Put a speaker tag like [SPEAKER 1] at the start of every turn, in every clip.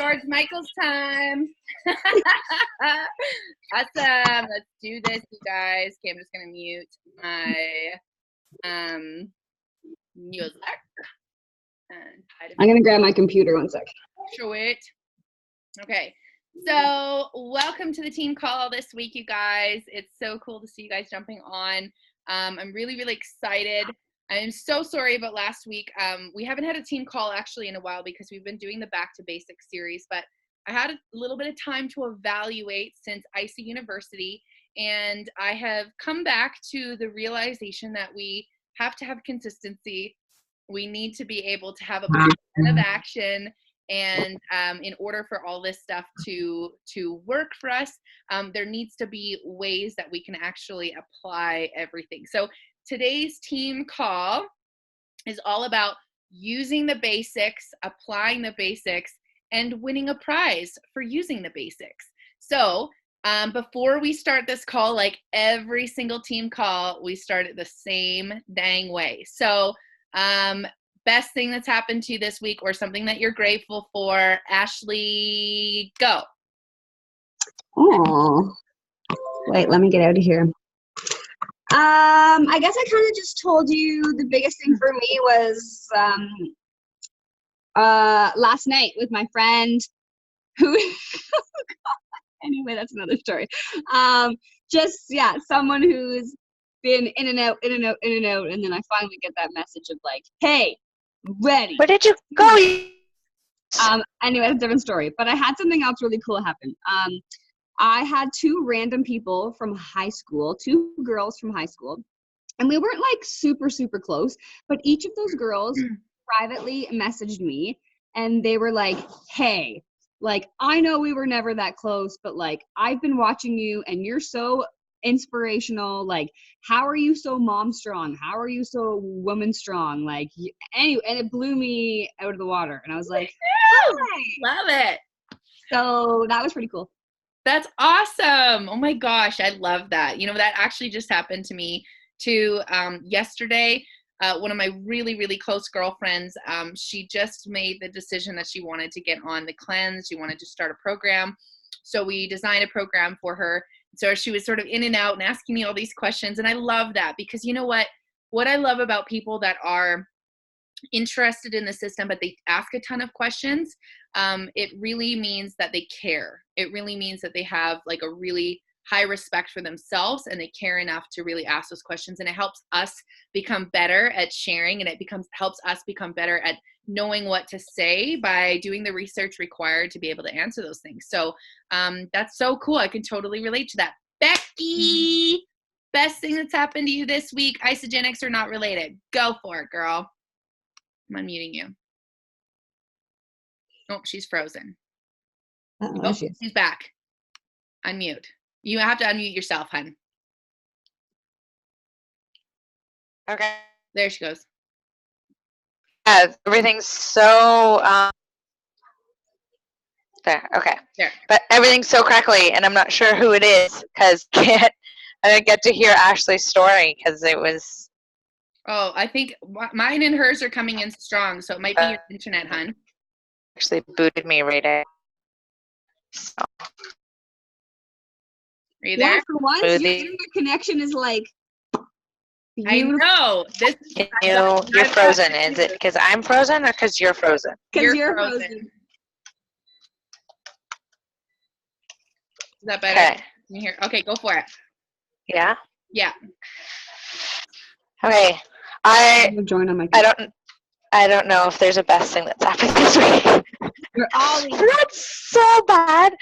[SPEAKER 1] George Michael's time. Awesome. Let's do this, you guys. Okay, I'm just gonna mute my music.
[SPEAKER 2] I'm gonna grab my computer 1 sec.
[SPEAKER 1] Sweet. Okay. So welcome to the team call this week, you guys. It's so cool to see you guys jumping on. I'm really, really excited. I'm so sorry about last week. We haven't had a team call actually in a while because we've been doing the Back to Basics series, but I had a little bit of time to evaluate since IC University, and I have come back to the realization that we have to have consistency. We need to be able to have a plan of action, and in order for all this stuff to work for us, there needs to be ways that we can actually apply everything. So today's team call is all about using the basics, applying the basics, and winning a prize for using the basics. So before we start this call, like every single team call, we start it the same dang way. So best thing that's happened to you this week or something that you're grateful for. Ashley, go.
[SPEAKER 2] Oh, wait, let me get out of here. I guess I kind of just told you the biggest thing for me was last night with my friend who anyway, that's another story. Just someone who's been in and out, and then I finally get that message of like, hey, ready.
[SPEAKER 3] Where did you go?
[SPEAKER 2] Anyway, that's a different story. But I had something else really cool happen. I had two random people from high school, two girls from high school, and we weren't like super, super close, but each of those girls privately messaged me, and they were like, hey, like, I know we were never that close, but like, I've been watching you and you're so inspirational. Like, how are you so mom strong? How are you so woman strong? Like, anyway, and it blew me out of the water. And I was like,
[SPEAKER 1] love it.
[SPEAKER 2] So that was pretty cool.
[SPEAKER 1] That's awesome. Oh my gosh, I love that. You know, that actually just happened to me too. Yesterday, one of my really, really close girlfriends, she just made the decision that she wanted to get on the cleanse. She wanted to start a program. So we designed a program for her. So she was sort of in and out and asking me all these questions. And I love that because you know what I love about people that are interested in the system, but they ask a ton of questions, it really means that they care. It really means that they have like a really high respect for themselves and they care enough to really ask those questions. And it helps us become better at sharing, and it helps us become better at knowing what to say by doing the research required to be able to answer those things. So that's so cool. I can totally relate to that. Becky, best thing that's happened to you this week, isogenics or not related? Go for it, girl. I'm unmuting you. Oh, she's frozen. Oh, she's back. Unmute. You have to unmute yourself, hun.
[SPEAKER 3] Okay.
[SPEAKER 1] There she goes.
[SPEAKER 3] Everything's so there. Okay.
[SPEAKER 1] There.
[SPEAKER 3] But everything's so crackly, and I'm not sure who it is because I didn't get to hear Ashley's story because it was.
[SPEAKER 1] Oh, I think mine and hers are coming in strong, so it might be your internet, hun.
[SPEAKER 3] Actually booted me right out. So.
[SPEAKER 1] Are you there?
[SPEAKER 2] Yeah, for once, your internet connection is like
[SPEAKER 1] beautiful. I know.
[SPEAKER 3] You're frozen. Is it because I'm frozen or because you're frozen?
[SPEAKER 2] Because you're frozen.
[SPEAKER 1] Is that better?
[SPEAKER 3] Okay.
[SPEAKER 1] Can you hear? Okay, go for it.
[SPEAKER 3] Yeah?
[SPEAKER 1] Yeah.
[SPEAKER 3] Okay. I don't know if there's a best thing that's happened this week. That's so bad.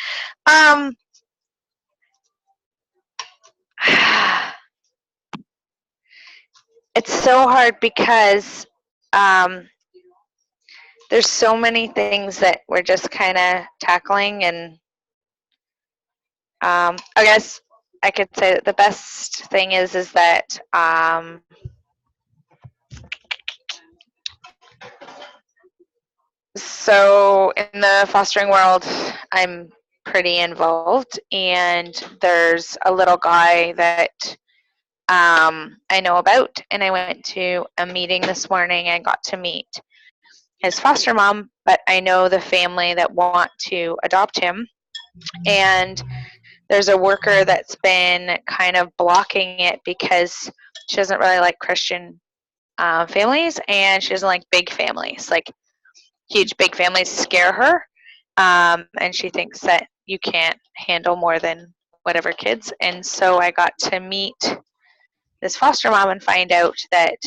[SPEAKER 3] It's so hard because there's so many things that we're just kind of tackling, and I guess I could say that the best thing is that so in the fostering world, I'm pretty involved, and there's a little guy that I know about, and I went to a meeting this morning and got to meet. his foster mom, but I know the family that want to adopt him. And there's a worker that's been kind of blocking it because she doesn't really like Christian families, and she doesn't like big families. Like, huge big families scare her, and she thinks that you can't handle more than whatever kids. And so I got to meet this foster mom and find out that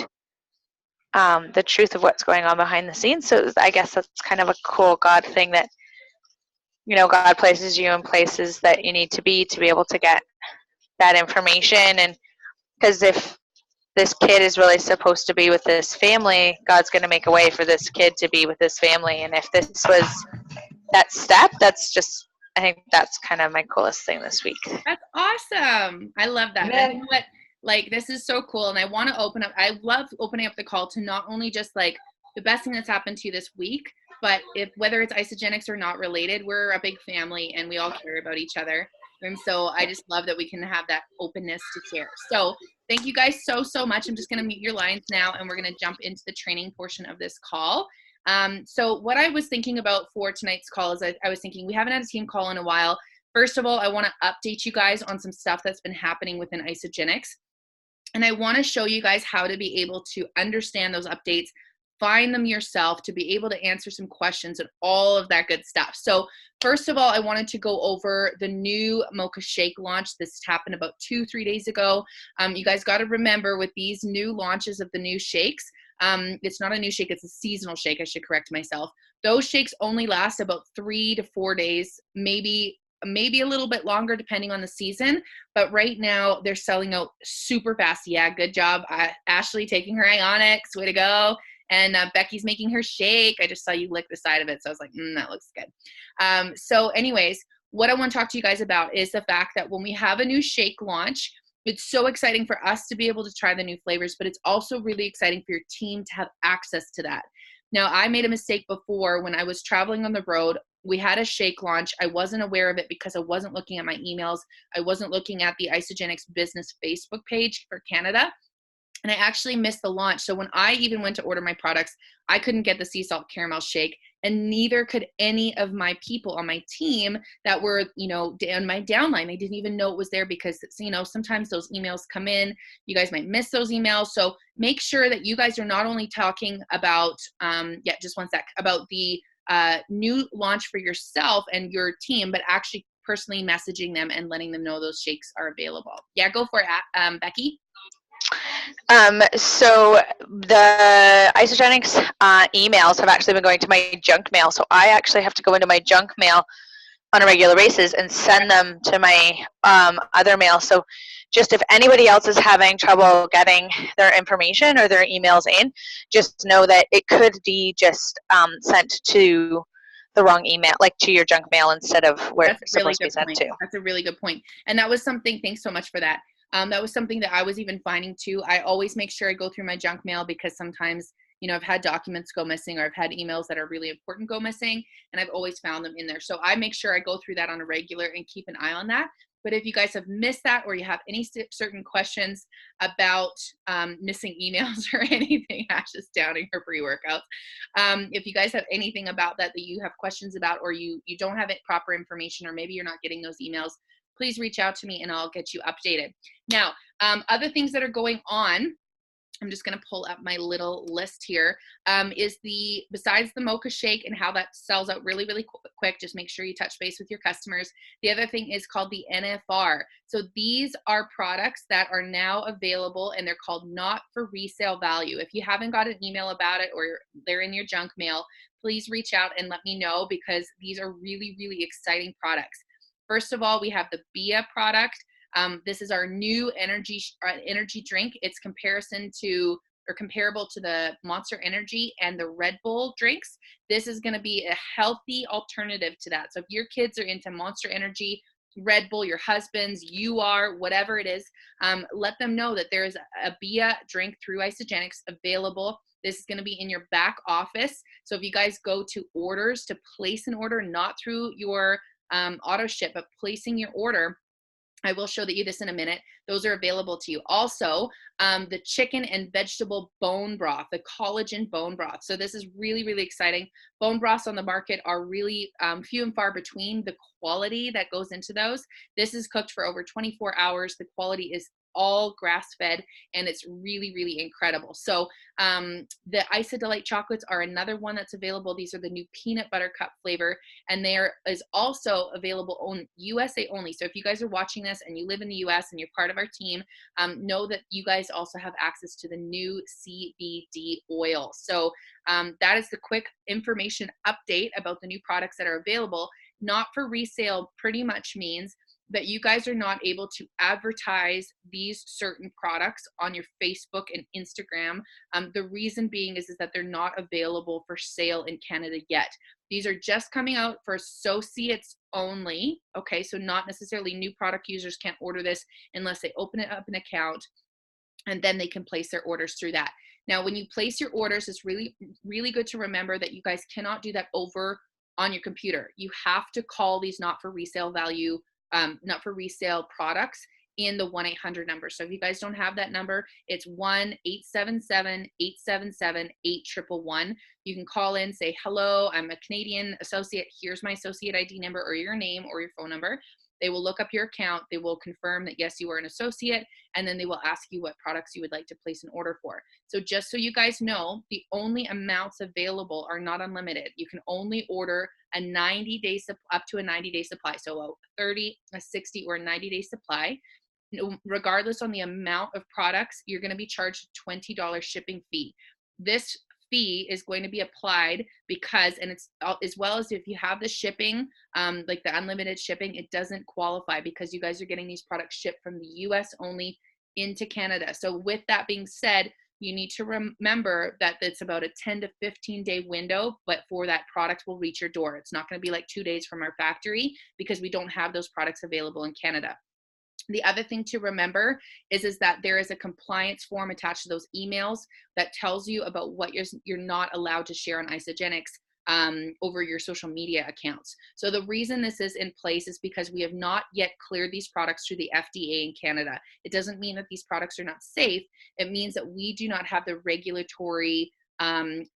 [SPEAKER 3] the truth of what's going on behind the scenes. So I guess that's kind of a cool God thing, that God places you in places that you need to be able to get that information. And because if this kid is really supposed to be with this family, God's going to make a way for this kid to be with this family. And if this was that step, I think that's kind of my coolest thing this week.
[SPEAKER 1] That's awesome. I love that. And you know what? Like, this is so cool. And I want to I love opening up the call to not only just like the best thing that's happened to you this week, but whether it's Isagenix or not related, we're a big family and we all care about each other. And so I just love that we can have that openness to share. So thank you guys so much. I'm just going to mute your lines now, and we're going to jump into the training portion of this call. So what I was thinking about for tonight's call is I was thinking we haven't had a team call in a while. First of all, I want to update you guys on some stuff that's been happening within Isagenix. And I want to show you guys how to be able to understand those updates, find them yourself, to be able to answer some questions and all of that good stuff. So first of all, I wanted to go over the new Mocha Shake launch. This happened about 2-3 days ago. You guys got to remember, with these new launches of the new shakes, it's not a new shake, it's a seasonal shake. I should correct myself. Those shakes only last about 3 to 4 days, maybe a little bit longer depending on the season. But right now they're selling out super fast. Yeah, good job. Ashley taking her Ionics, way to go. And Becky's making her shake. I just saw you lick the side of it, so I was like, that looks good. So anyways, what I want to talk to you guys about is the fact that when we have a new shake launch, it's so exciting for us to be able to try the new flavors, but it's also really exciting for your team to have access to that. Now, I made a mistake before when I was traveling on the road. We had a shake launch. I wasn't aware of it because I wasn't looking at my emails. I wasn't looking at the Isagenix business Facebook page for Canada. And I actually missed the launch. So when I even went to order my products, I couldn't get the sea salt caramel shake, and neither could any of my people on my team that were, on my downline. They didn't even know it was there because, sometimes those emails come in. You guys might miss those emails. So make sure that you guys are not only talking about, just one sec, about the new launch for yourself and your team, but actually personally messaging them and letting them know those shakes are available. Yeah, go for it, Becky.
[SPEAKER 3] So the Isagenix emails have actually been going to my junk mail. So I actually have to go into my junk mail on a regular basis and send them to my other mail. So just if anybody else is having trouble getting their information or their emails in, just know that it could be just sent to the wrong email, like to your junk mail instead of where it's supposed to be sent to.
[SPEAKER 1] That's a really good point. And that was something, thanks so much for that. That was something that I was even finding too. I always make sure I go through my junk mail because sometimes, I've had documents go missing, or I've had emails that are really important go missing, and I've always found them in there. So I make sure I go through that on a regular and keep an eye on that. But if you guys have missed that, or you have any certain questions about missing emails or anything, Ash is downing her pre-workouts. If you guys have anything about that you have questions about, or you don't have it proper information, or maybe you're not getting those emails, please reach out to me and I'll get you updated. Now, other things that are going on, I'm just going to pull up my little list here, is besides the Mocha Shake and how that sells out really, really quick, just make sure you touch base with your customers. The other thing is called the NFR. So these are products that are now available, and they're called not for resale value. If you haven't got an email about it, or they're in your junk mail, please reach out and let me know, because these are really, really exciting products. First of all, we have the BIA product. This is our new energy drink. It's comparable to the Monster Energy and the Red Bull drinks. This is going to be a healthy alternative to that. So if your kids are into Monster Energy, Red Bull, your husbands, you are, whatever it is, let them know that there is a BIA drink through Isagenix available. This is going to be in your back office. So if you guys go to orders to place an order, not through your auto ship, but placing your order, I will show you this in a minute. Those are available to you. Also, the chicken and vegetable bone broth, the collagen bone broth. So this is really, really exciting. Bone broths on the market are really few and far between. The quality that goes into those. This is cooked for over 24 hours. The quality is all grass-fed, and it's really, really incredible. So the Isa Delight chocolates are another one that's available. These are the new peanut butter cup flavor, and there is also available on USA only. So if you guys are watching this and you live in the US and you're part of our team, know that you guys also have access to the new CBD oil. So that is the quick information update about the new products that are available. Not for resale pretty much means that you guys are not able to advertise these certain products on your Facebook and Instagram. The reason being is that they're not available for sale in Canada yet. These are just coming out for associates only. Okay, so not necessarily new product users can't order this unless they open it up an account, and then they can place their orders through that. Now, when you place your orders, it's really, really good to remember that you guys cannot do that over on your computer. You have to call these not for resale value, not for resale products in the 1-800 number. So if you guys don't have that number, it's 1-877-877-8111. You can call in, say, hello, I'm a Canadian associate. Here's my associate ID number or your name or your phone number. They will look up your account. They will confirm that, yes, you are an associate, and then they will ask you what products you would like to place an order for. So just so you guys know, the only amounts available are not unlimited. You can only order a 90-day, up to a 90-day supply. So a 30, a 60, or a 90-day supply. Regardless on the amount of products, you're going to be charged a $20 shipping fee. This fee is going to be applied because, and it's as well as if you have the shipping, like the unlimited shipping, it doesn't qualify because you guys are getting these products shipped from the US only into Canada. So with that being said, you need to remember that it's about a 10 to 15 day window, but for that product will reach your door. It's not going to be like 2 days from our factory because we don't have those products available in Canada. The other thing to remember is that there is a compliance form attached to those emails that tells you about what you're not allowed to share on Isagenix over your social media accounts. So the reason this is in place is because we have not yet cleared these products through the FDA in Canada. It doesn't mean that these products are not safe. It means that we do not have the regulatory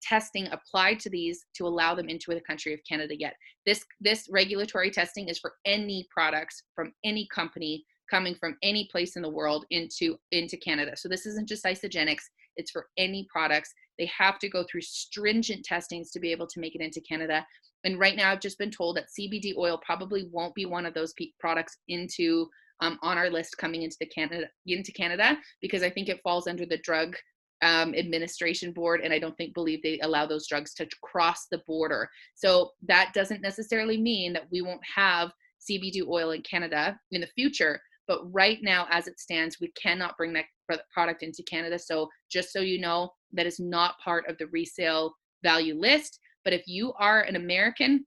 [SPEAKER 1] testing applied to these to allow them into the country of Canada yet. This regulatory testing is for any products from any company coming from any place in the world into Canada. So this isn't just Isagenix, it's for any products. They have to go through stringent testings to be able to make it into Canada. And right now I've just been told that CBD oil probably won't be one of those products into on our list coming into Canada because I think it falls under the Drug Administration Board, and I don't believe they allow those drugs to cross the border. So that doesn't necessarily mean that we won't have CBD oil in Canada in the future. But right now, as it stands, we cannot bring that product into Canada. So just so you know, that is not part of the resale value list. But if you are an American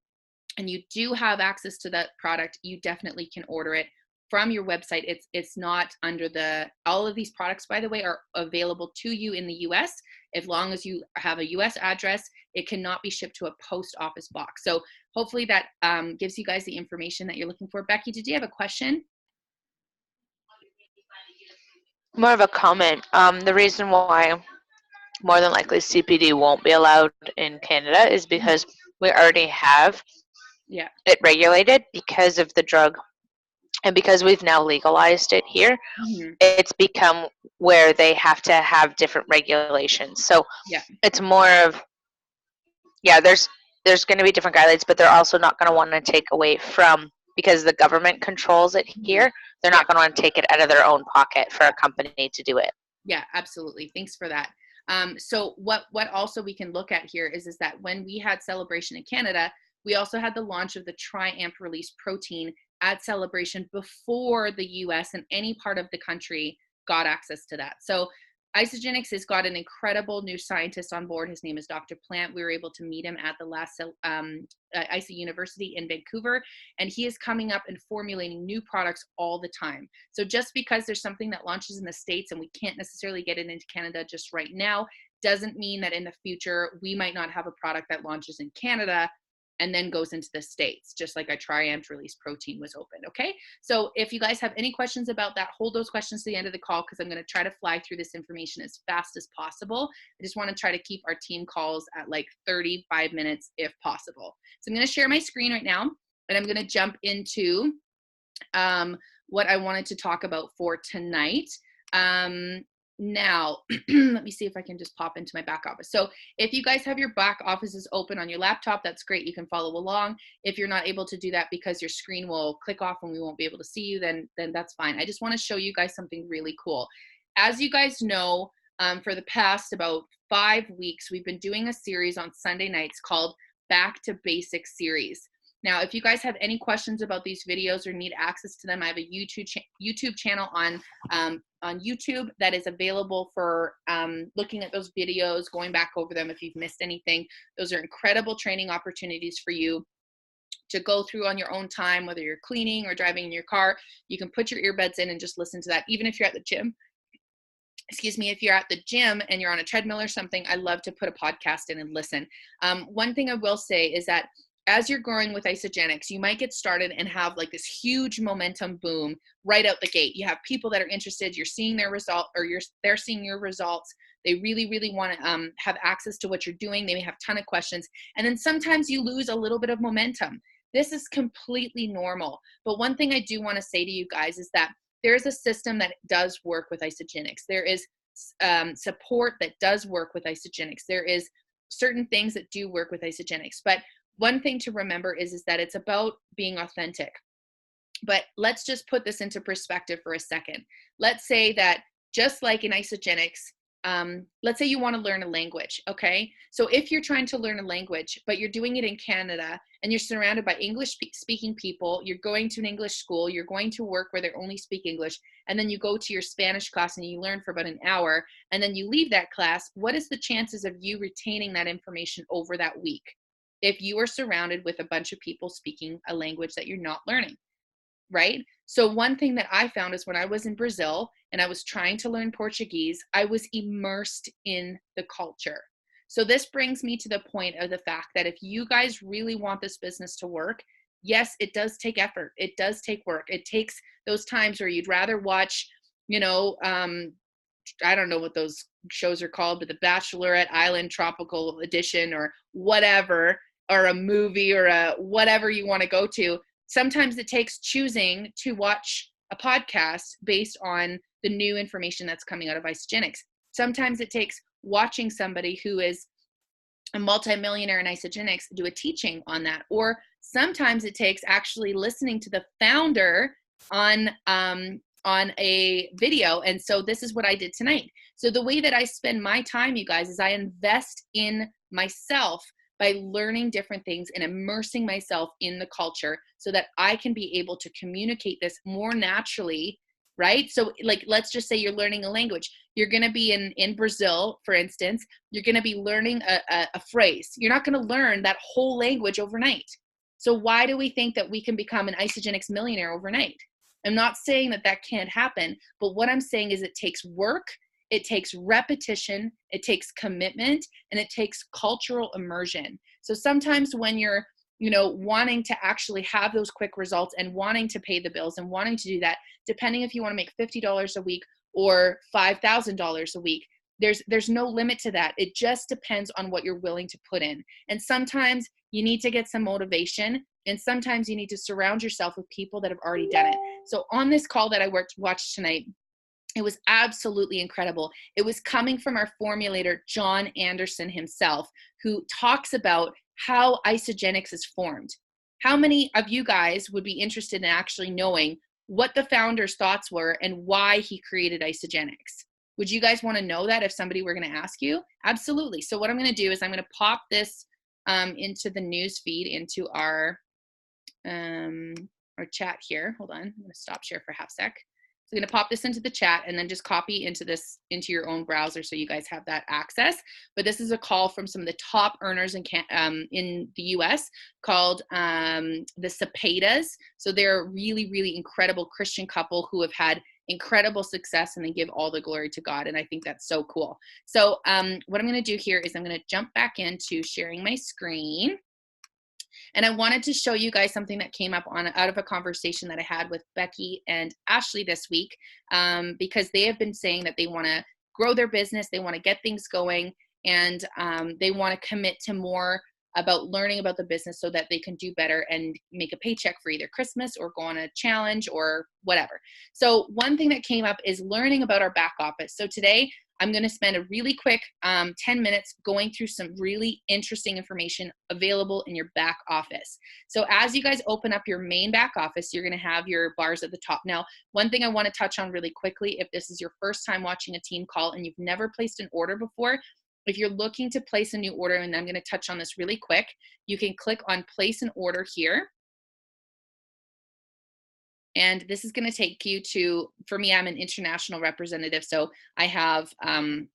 [SPEAKER 1] and you do have access to that product, you definitely can order it from your website. It's not under all of these products, by the way, are available to you in the US. As long as you have a US address, it cannot be shipped to a post office box. So hopefully that gives you guys the information that you're looking for. Becky, did you have a question?
[SPEAKER 3] More of a comment. The reason why more than likely CPD won't be allowed in Canada is because we already have it regulated because of the drug. And because we've now legalized it here, it's become where they have to have different regulations. So it's more of, there's going to be different guidelines, but they're also not going to want to take away from, because the government controls it here, they're not going to want to take it out of their own pocket for a company to do it.
[SPEAKER 1] Yeah, absolutely. Thanks for that. So what also we can look at here is that when we had Celebration in Canada, we also had the launch of the Tri-Amp release protein at Celebration before the US and any part of the country got access to that. So Isagenix has got an incredible new scientist on board. His name is Dr. Plant. We were able to meet him at the last ISA University in Vancouver, and he is coming up and formulating new products all the time. So just because there's something that launches in the States and we can't necessarily get it into Canada just right now, doesn't mean that in the future we might not have a product that launches in Canada and then goes into the States, just like a triumph release protein was opened. Okay. So if you guys have any questions about that, hold those questions to the end of the call, because I'm going to try to fly through this information as fast as possible. I just want to try to keep our team calls at like 35 minutes if possible. So I'm going to share my screen right now, and I'm going to jump into what I wanted to talk about for tonight. Now, let me see if I can just pop into my back office. So if you guys have your back offices open on your laptop, that's great. You can follow along. If you're not able to do that because your screen will click off and we won't be able to see you, then that's fine. I just want to show you guys something really cool. As you guys know, for the past about 5 weeks, we've been doing a series on Sunday nights called Back to Basics series. Now, if you guys have any questions about these videos or need access to them, I have a YouTube channel on YouTube that is available for looking at those videos, going back over them if you've missed anything. Those are incredible training opportunities for you to go through on your own time, whether you're cleaning or driving in your car. You can put your earbuds in and just listen to that, even if you're at the gym. Excuse me, if you're at the gym and you're on a treadmill or something, I love to put a podcast in and listen. One thing I will say is that as you're growing with Isagenix, you might get started and have like this huge momentum boom right out the gate. You have people that are interested, you're seeing their result, or they're seeing your results. They really, really want to have access to what you're doing. They may have a ton of questions. And then sometimes you lose a little bit of momentum. This is completely normal. But one thing I do want to say to you guys is that there is a system that does work with Isagenix. There is support that does work with Isagenix. There is certain things that do work with Isagenix. But one thing to remember is that it's about being authentic. But let's just put this into perspective for a second. Let's say that just like in Isagenix, let's say you want to learn a language, okay? So if you're trying to learn a language, but you're doing it in Canada and you're surrounded by English-speaking people, you're going to an English school, you're going to work where they only speak English, and then you go to your Spanish class and you learn for about an hour, and then you leave that class, what is the chances of you retaining that information over that week if you are surrounded with a bunch of people speaking a language that you're not learning, right? So one thing that I found is when I was in Brazil and I was trying to learn Portuguese, I was immersed in the culture. So this brings me to the point of the fact that if you guys really want this business to work, yes, it does take effort. It does take work. It takes those times where you'd rather watch, you know, I don't know what those shows are called, but the Bachelorette Island Tropical Edition or whatever, or a movie or a whatever you want to go to. Sometimes it takes choosing to watch a podcast based on the new information that's coming out of Isagenix. Sometimes it takes watching somebody who is a multimillionaire in Isagenix do a teaching on that. Or sometimes it takes actually listening to the founder on a video. And so this is what I did tonight. So the way that I spend my time, you guys, is I invest in myself by learning different things and immersing myself in the culture so that I can be able to communicate this more naturally, right? So like, let's just say you're learning a language. You're going to be in Brazil, for instance, you're going to be learning a phrase. You're not going to learn that whole language overnight. So why do we think that we can become an Isagenix millionaire overnight? I'm not saying that that can't happen, but what I'm saying is it takes work, it takes repetition, it takes commitment, and it takes cultural immersion. So sometimes when you're, you know, wanting to actually have those quick results and wanting to pay the bills and wanting to do that, depending if you want to make $50 a week or $5,000 a week, there's no limit to that. It just depends on what you're willing to put in. And sometimes you need to get some motivation, and sometimes you need to surround yourself with people that have already done it. So on this call that I watched tonight, it was absolutely incredible. It was coming from our formulator, John Anderson himself, who talks about how Isagenix is formed. How many of you guys would be interested in actually knowing what the founder's thoughts were and why he created Isagenix? Would you guys want to know that if somebody were going to ask you? Absolutely. So what I'm going to do is I'm going to pop this into the news feed, into our chat here. Hold on. I'm going to stop share for a half sec. So I'm going to pop this into the chat and then just copy into your own browser so you guys have that access. But this is a call from some of the top earners in the US called the Cepedas. So they're a really, really incredible Christian couple who have had incredible success, and they give all the glory to God. And I think that's so cool. So what I'm going to do here is I'm going to jump back into sharing my screen. And I wanted to show you guys something that came up out of a conversation that I had with Becky and Ashley this week, because they have been saying that they want to grow their business, they want to get things going, and they want to commit to more about learning about the business so that they can do better and make a paycheck for either Christmas or go on a challenge or whatever. So one thing that came up is learning about our back office. So today I'm going to spend a really quick 10 minutes going through some really interesting information available in your back office. So as you guys open up your main back office, you're going to have your bars at the top. Now, one thing I want to touch on really quickly, if this is your first time watching a team call and you've never placed an order before, if you're looking to place a new order, and I'm going to touch on this really quick, you can click on place an order here. And this is going to take you to, for me, I'm an international representative, so I have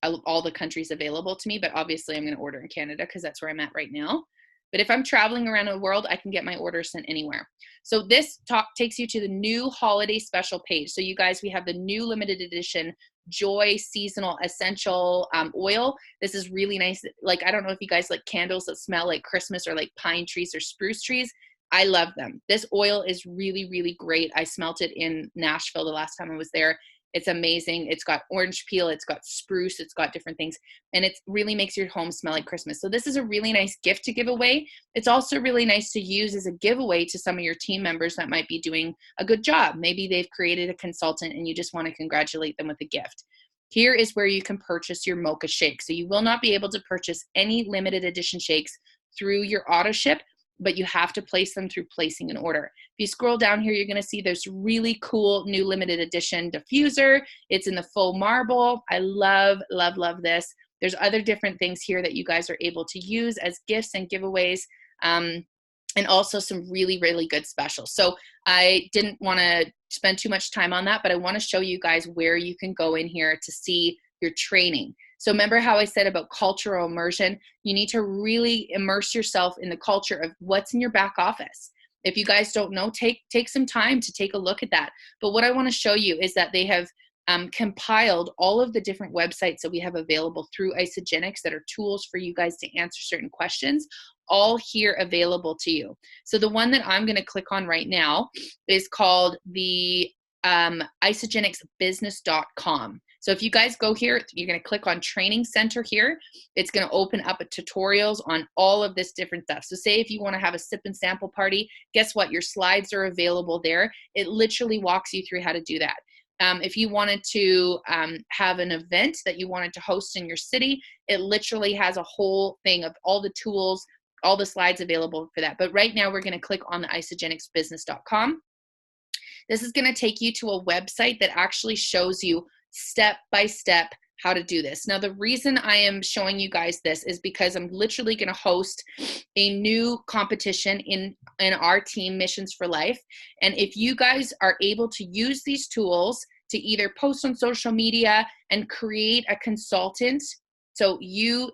[SPEAKER 1] all the countries available to me, but obviously I'm going to order in Canada because that's where I'm at right now. But if I'm traveling around the world, I can get my orders sent anywhere. So this takes you to the new holiday special page. So you guys, we have the new limited edition Joy Seasonal Essential Oil. This is really nice. Like, I don't know if you guys like candles that smell like Christmas or like pine trees or spruce trees. I love them. This oil is really, really great. I smelt it in Nashville the last time I was there. It's amazing. It's got orange peel, it's got spruce, it's got different things, and it really makes your home smell like Christmas. So this is a really nice gift to give away. It's also really nice to use as a giveaway to some of your team members that might be doing a good job. Maybe they've created a consultant and you just want to congratulate them with a gift. Here is where you can purchase your mocha shake. So you will not be able to purchase any limited edition shakes through your auto ship, but you have to place them through placing an order. If you scroll down here, you're going to see there's really cool new limited edition diffuser. It's in the faux marble. I love, love, love this. There's other different things here that you guys are able to use as gifts and giveaways, and also some really, really good specials. So I didn't want to spend too much time on that, but I want to show you guys where you can go in here to see your training. So remember how I said about cultural immersion? You need to really immerse yourself in the culture of what's in your back office. If you guys don't know, take some time to take a look at that. But what I want to show you is that they have compiled all of the different websites that we have available through Isagenix that are tools for you guys to answer certain questions, all here available to you. So the one that I'm going to click on right now is called the isagenixbusiness.com. So if you guys go here, you're going to click on Training Center here. It's going to open up tutorials on all of this different stuff. So say if you want to have a sip and sample party, guess what? Your slides are available there. It literally walks you through how to do that. If you wanted to have an event that you wanted to host in your city, it literally has a whole thing of all the tools, all the slides available for that. But right now we're going to click on the isagenixbusiness.com. This is going to take you to a website that actually shows you step by step how to do this. Now, the reason I am showing you guys this is because I'm literally going to host a new competition in our team, Missions for Life. And if you guys are able to use these tools to either post on social media and create a consultant, so you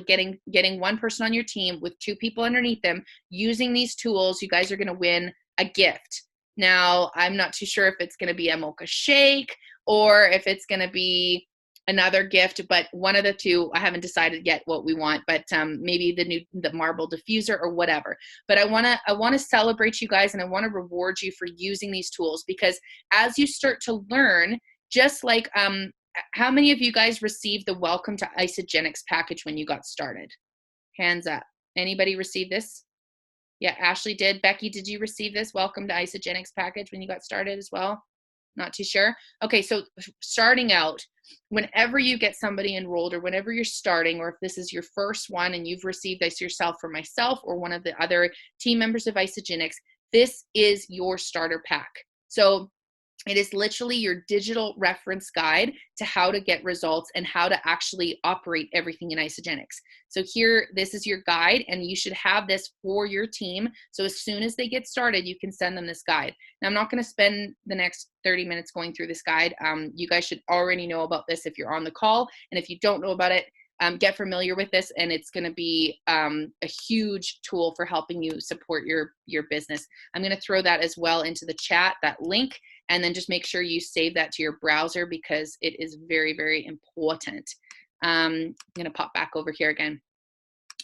[SPEAKER 1] getting one person on your team with 2 people underneath them, using these tools, you guys are going to win a gift. Now, I'm not too sure if it's going to be a mocha shake or if it's going to be another gift, but one of the two, I haven't decided yet what we want, but maybe the marble diffuser or whatever. But I want to celebrate you guys, and I want to reward you for using these tools, because as you start to learn, just like how many of you guys received the Welcome to Isagenix package when you got started? Hands up. Anybody receive this? Yeah, Ashley did. Becky, did you receive this Welcome to Isagenix package when you got started as well? Not too sure. Okay, so starting out, whenever you get somebody enrolled, or whenever you're starting, or if this is your first one and you've received this yourself from myself or one of the other team members of Isagenix, this is your starter pack. So it is literally your digital reference guide to how to get results and how to actually operate everything in Isagenix. So here, this is your guide, and you should have this for your team. So as soon as they get started, you can send them this guide. Now, I'm not going to spend the next 30 minutes going through this guide. You guys should already know about this if you're on the call. And if you don't know about it, get familiar with this, and it's going to be a huge tool for helping you support your business. I'm going to throw that as well into the chat, that link, and then just make sure you save that to your browser, because it is very, very important. I'm going to pop back over here again.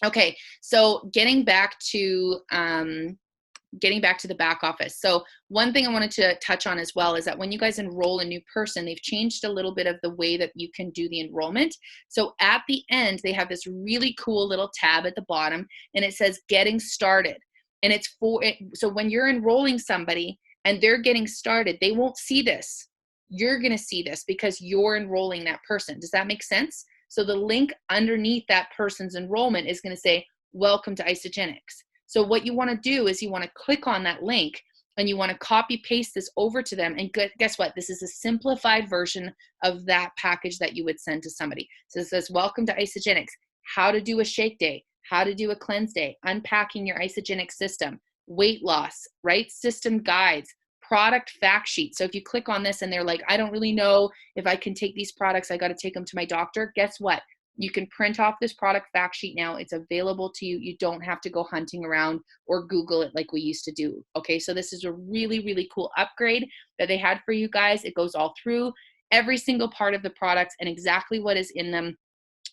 [SPEAKER 1] Okay, so getting back to the back office. So one thing I wanted to touch on as well is that when you guys enroll a new person, they've changed a little bit of the way that you can do the enrollment. So at the end, they have this really cool little tab at the bottom, and it says getting started. And it's for it. So when you're enrolling somebody and they're getting started, they won't see this. You're going to see this because you're enrolling that person. Does that make sense? So the link underneath that person's enrollment is going to say, welcome to Isagenix. So what you want to do is you want to click on that link and you want to copy paste this over to them. And guess what? This is a simplified version of that package that you would send to somebody. So it says, welcome to Isagenix, how to do a shake day, how to do a cleanse day, unpacking your Isagenix system, weight loss, right? System guides, product fact sheet. So if you click on this and they're like, I don't really know if I can take these products, I got to take them to my doctor. Guess what? You can print off this product fact sheet now. It's available to you. You don't have to go hunting around or Google it like we used to do. Okay, so this is a really, really cool upgrade that they had for you guys. It goes all through every single part of the products and exactly what is in them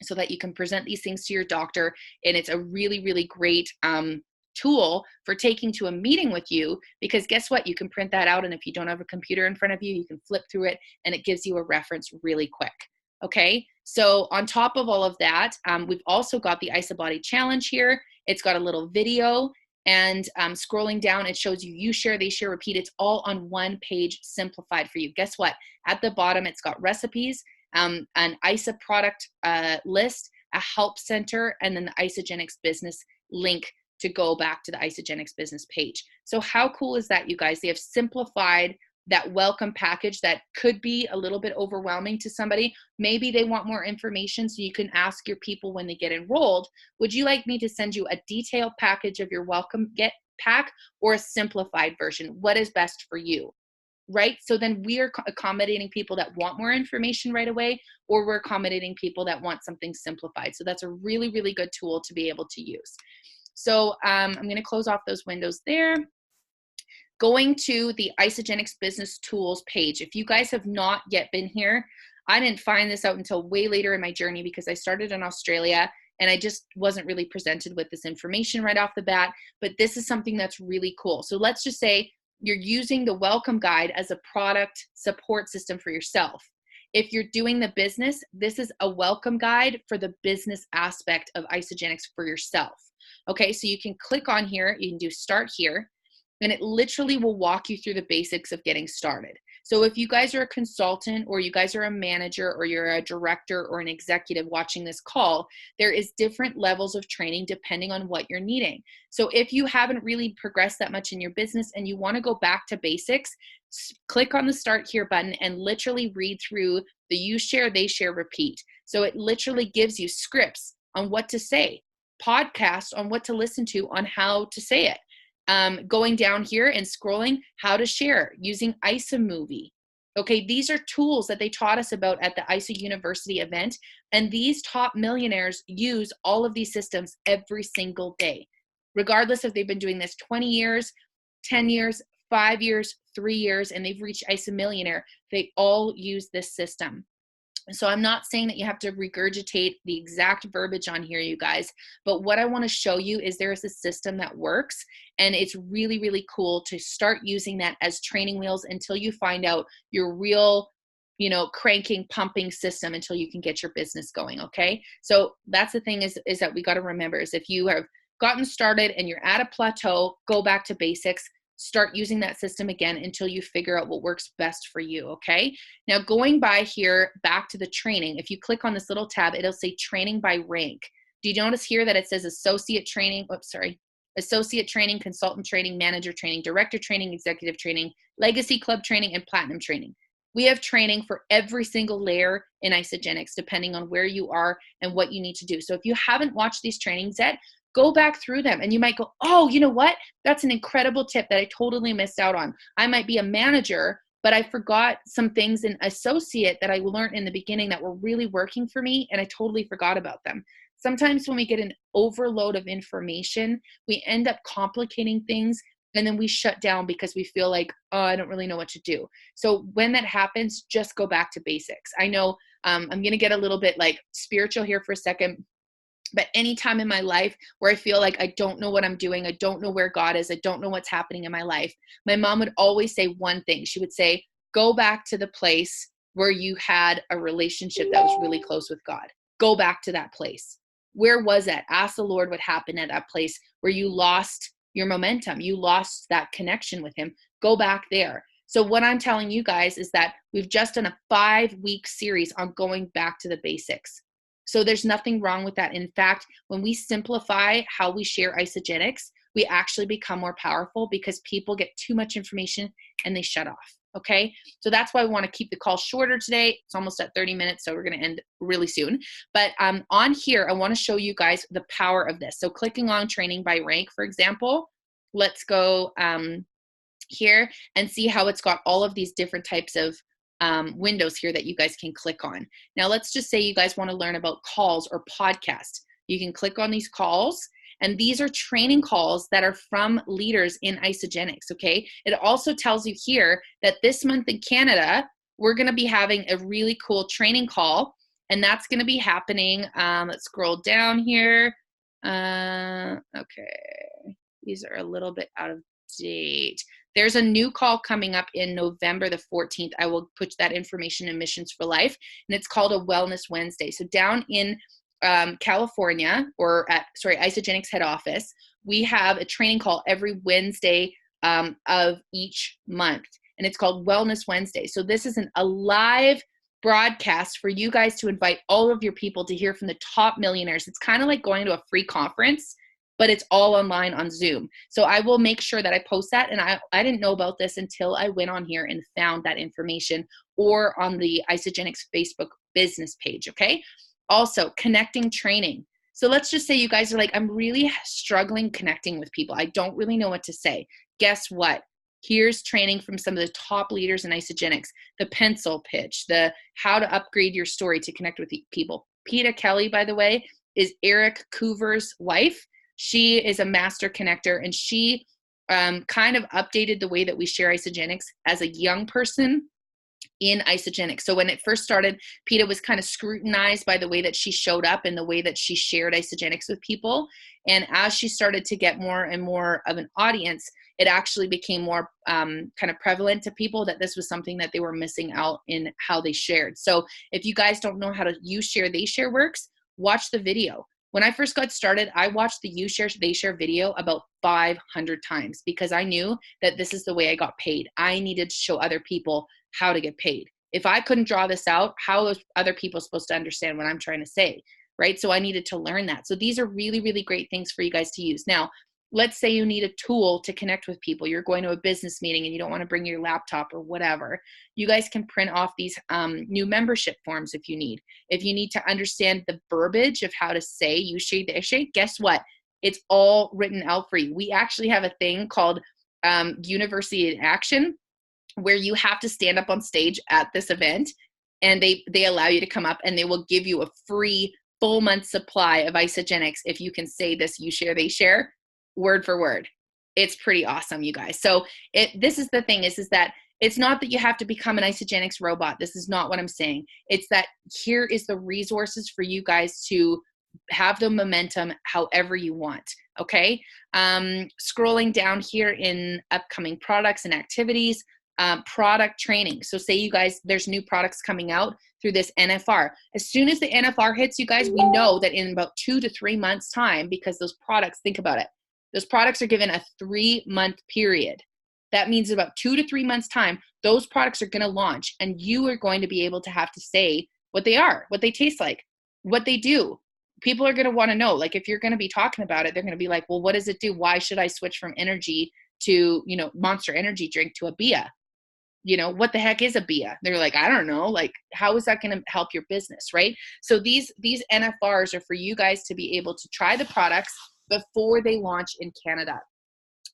[SPEAKER 1] so that you can present these things to your doctor. And it's a really, really great tool for taking to a meeting with you, because guess what? You can print that out. And if you don't have a computer in front of you, you can flip through it and it gives you a reference really quick. Okay, so on top of all of that, we've also got the IsaBody challenge here. It's got a little video, and scrolling down, it shows you share, they share, repeat. It's all on one page, simplified for you. Guess what? At the bottom, it's got recipes, an ISA product list, a help center, and then the Isagenix business link to go back to the Isagenix business page. So how cool is that, you guys? They have simplified that welcome package that could be a little bit overwhelming to somebody. Maybe they want more information, so you can ask your people when they get enrolled, would you like me to send you a detailed package of your welcome get pack or a simplified version? What is best for you? Right? So then we are accommodating people that want more information right away, or we're accommodating people that want something simplified. So that's a really, really good tool to be able to use. So I'm going to close off those windows there. Going to the Isagenix Business Tools page. If you guys have not yet been here, I didn't find this out until way later in my journey because I started in Australia and I just wasn't really presented with this information right off the bat, but this is something that's really cool. So let's just say you're using the welcome guide as a product support system for yourself. If you're doing the business, this is a welcome guide for the business aspect of Isagenix for yourself. Okay, so you can click on here, you can do start here, and it literally will walk you through the basics of getting started. So if you guys are a consultant or you guys are a manager or you're a director or an executive watching this call, there is different levels of training depending on what you're needing. So if you haven't really progressed that much in your business and you want to go back to basics, click on the start here button and literally read through the you share, they share, repeat. So it literally gives you scripts on what to say, podcasts on what to listen to on how to say it. Going down here and scrolling, how to share using IsaMovie. Okay, these are tools that they taught us about at the ISA University event, and these top millionaires use all of these systems every single day, regardless if they've been doing this 20 years, 10 years, 5 years, 3 years, and they've reached ISA millionaire. They all use this system. So I'm not saying that you have to regurgitate the exact verbiage on here, you guys, but what I want to show you is there is a system that works, and it's really, really cool to start using that as training wheels until you find out your real, cranking, pumping system until you can get your business going, okay? So that's the thing is that we got to remember is if you have gotten started and you're at a plateau, go back to basics. Start using that system again until you figure out what works best for you, okay? Now going by here, back to the training, if you click on this little tab, it'll say training by rank. Do you notice here that it says associate training, associate training, consultant training, manager training, director training, executive training, legacy club training, and platinum training. We have training for every single layer in Isagenix, depending on where you are and what you need to do. So if you haven't watched these trainings yet, go back through them and you might go, oh, you know what? That's an incredible tip that I totally missed out on. I might be a manager, but I forgot some things in associate that I learned in the beginning that were really working for me, and I totally forgot about them. Sometimes when we get an overload of information, we end up complicating things and then we shut down because we feel like, oh, I don't really know what to do. So when that happens, just go back to basics. I know I'm going to get a little bit like spiritual here for a second. But any time in my life where I feel like I don't know what I'm doing, I don't know where God is, I don't know what's happening in my life, my mom would always say one thing. She would say, go back to the place where you had a relationship that was really close with God. Go back to that place. Where was it? Ask the Lord what happened at that place where you lost your momentum. You lost that connection with him. Go back there. So what I'm telling you guys is that we've just done a 5-week series on going back to the basics. So there's nothing wrong with that. In fact, when we simplify how we share isogenics, we actually become more powerful because people get too much information and they shut off. Okay. So that's why we want to keep the call shorter today. It's almost at 30 minutes, so we're going to end really soon. But on here, I want to show you guys the power of this. So clicking on training by rank, for example, let's go here and see how it's got all of these different types of windows here that you guys can click on. Now, let's just say you guys want to learn about calls or podcasts. You can click on these calls, and these are training calls that are from leaders in Isogenics, okay? It also tells you here that this month in Canada, we're going to be having a really cool training call, and that's going to be happening. Let's scroll down here. Okay, these are a little bit out of date. There's a new call coming up in November the 14th. I will put that information in Missions for Life, and it's called a Wellness Wednesday. So down in California, or at, Isogenics head office, we have a training call every Wednesday of each month, and it's called Wellness Wednesday. So this is a live broadcast for you guys to invite all of your people to hear from the top millionaires. It's kind of like going to a free conference, but it's all online on Zoom. So I will make sure that I post that. And I didn't know about this until I went on here and found that information, or on the Isogenics Facebook business page, okay? Also, connecting training. So let's just say you guys are like, I'm really struggling connecting with people. I don't really know what to say. Guess what? Here's training from some of the top leaders in Isogenics, the pencil pitch, the how to upgrade your story to connect with people. Peta Kelly, by the way, is Eric Coover's wife. She is a master connector, and she kind of updated the way that we share Isogenics as a young person in Isogenics. So when it first started, Peta was kind of scrutinized by the way that she showed up and the way that she shared Isogenics with people. And as she started to get more and more of an audience, it actually became more kind of prevalent to people that this was something that they were missing out in how they shared. So if you guys don't know how to You Share, They Share works, watch the video. When I first got started, I watched the You Share, They Share video about 500 times because I knew that this is the way I got paid. I needed to show other people how to get paid. If I couldn't draw this out, how are other people supposed to understand what I'm trying to say, right? So I needed to learn that. So these are really, really great things for you guys to use. Now, let's say you need a tool to connect with people. You're going to a business meeting and you don't want to bring your laptop or whatever. You guys can print off these new membership forms if you need. If you need to understand the verbiage of how to say You Share, They Share, guess what? It's all written out for you. We actually have a thing called University in Action, where you have to stand up on stage at this event, and they allow you to come up, and they will give you a free full month supply of Isogenics if you can say this You Share, They Share word for word. It's pretty awesome, you guys. So this is the thing is that it's not that you have to become an Isogenics robot. This is not what I'm saying. It's that here is the resources for you guys to have the momentum however you want. Okay. Scrolling down here in upcoming products and activities, product training. So say you guys, there's new products coming out through this NFR. As soon as the NFR hits, you guys, we know that in about 2 to 3 months time, because those products, think about it, those products are given a 3-month period. That means about 2 to 3 months time, those products are going to launch, and you are going to be able to have to say what they are, what they taste like, what they do. People are going to want to know, like if you're going to be talking about it, they're going to be like, well, what does it do? Why should I switch from energy to, Monster Energy drink to a BIA? What the heck is a BIA? They're like, I don't know. Like, how is that going to help your business, right? So these NFRs are for you guys to be able to try the products before they launch in Canada.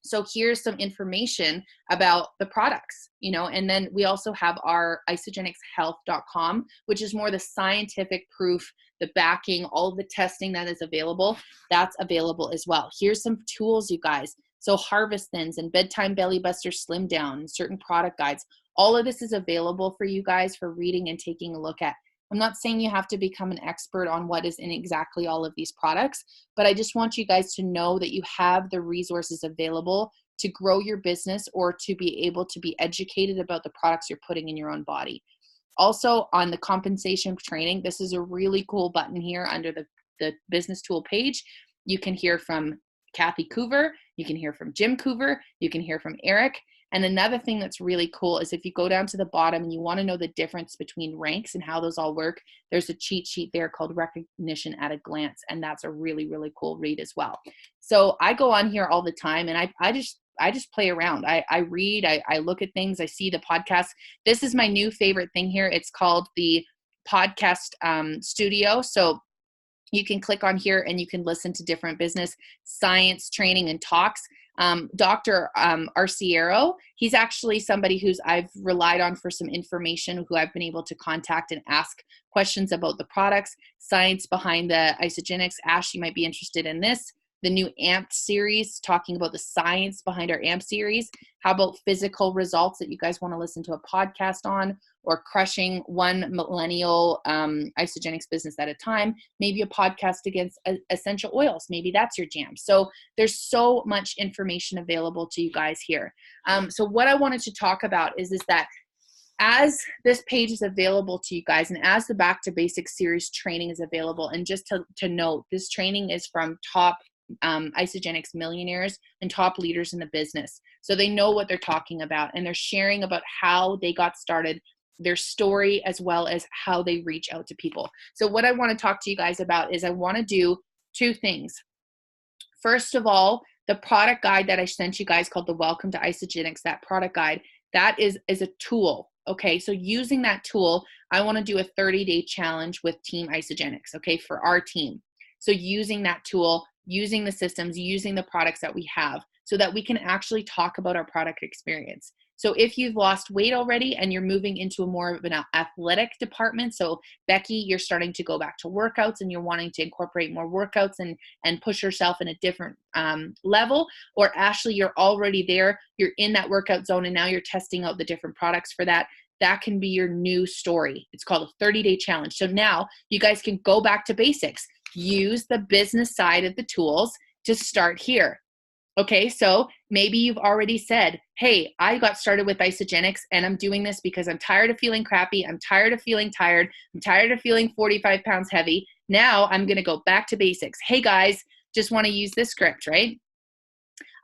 [SPEAKER 1] So here's some information about the products, and then we also have our isogenicshealth.com, which is more the scientific proof, the backing, all of the testing that is available. That's available as well. Here's some tools, you guys. So Harvest Thins and Bedtime Belly Buster Slim Down and certain product guides. All of this is available for you guys for reading and taking a look at. I'm not saying you have to become an expert on what is in exactly all of these products, but I just want you guys to know that you have the resources available to grow your business or to be able to be educated about the products you're putting in your own body. Also, on the compensation training, this is a really cool button here under the business tool page. You can hear from Kathy Coover, you can hear from Jim Coover, you can hear from Eric. And another thing that's really cool is if you go down to the bottom and you want to know the difference between ranks and how those all work, there's a cheat sheet there called Recognition at a Glance. And that's a really, really cool read as well. So I go on here all the time and I just play around. I read, I look at things, I see the podcast. This is my new favorite thing here. It's called the podcast studio. So you can click on here and you can listen to different business science training and talks. Dr. Arciero, he's actually somebody who's I've relied on for some information, who I've been able to contact and ask questions about the products, science behind the isogenics. Ash, you might be interested in this. The new AMP series, talking about the science behind our AMP series. How about physical results that you guys want to listen to a podcast on, or crushing one millennial isogenics business at a time? Maybe a podcast against essential oils. Maybe that's your jam. So there's so much information available to you guys here. So what I wanted to talk about is that as this page is available to you guys, and as the Back to Basics series training is available, and just to note, this training is from top isogenics millionaires and top leaders in the business. So they know what they're talking about, and they're sharing about how they got started, their story, as well as how they reach out to people. So what I want to talk to you guys about is I want to do two things. First of all, the product guide that I sent you guys called the Welcome to Isogenics, that product guide, that is a tool. Okay, so using that tool, I want to do a 30-day challenge with Team Isogenics, okay, for our team. So using that tool, using the systems, using the products that we have, so that we can actually talk about our product experience. So if you've lost weight already and you're moving into a more of an athletic department, so Becky, you're starting to go back to workouts and you're wanting to incorporate more workouts and push yourself in a different level, or Ashley, you're already there, you're in that workout zone and now you're testing out the different products for that. That can be your new story. It's called a 30-day challenge. So now you guys can go back to basics. Use the business side of the tools to start here. Okay, so maybe you've already said, hey, I got started with isogenics and I'm doing this because I'm tired of feeling crappy. I'm tired of feeling tired. I'm tired of feeling 45 pounds heavy. Now I'm going to go back to basics. Hey guys, just want to use this script, right?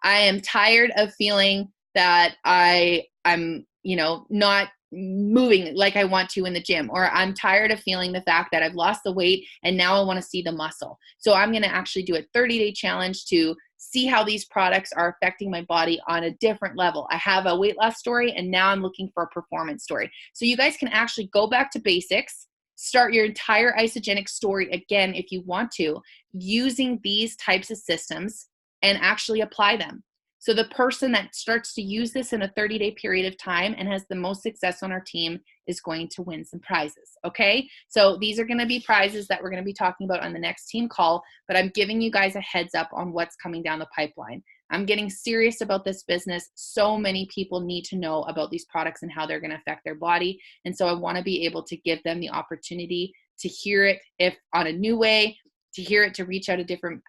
[SPEAKER 1] I am tired of feeling that I'm, not moving like I want to in the gym, or I'm tired of feeling the fact that I've lost the weight and now I want to see the muscle. So I'm going to actually do a 30-day challenge to see how these products are affecting my body on a different level. I have a weight loss story and now I'm looking for a performance story. So you guys can actually go back to basics, start your entire isogenic story again if you want to, using these types of systems and actually apply them. So the person that starts to use this in a 30-day period of time and has the most success on our team is going to win some prizes, okay? So these are gonna be prizes that we're gonna be talking about on the next team call, but I'm giving you guys a heads up on what's coming down the pipeline. I'm getting serious about this business. So many people need to know about these products and how they're gonna affect their body. And so I wanna be able to give them the opportunity to hear it, if on a new way, to hear it, to reach out a different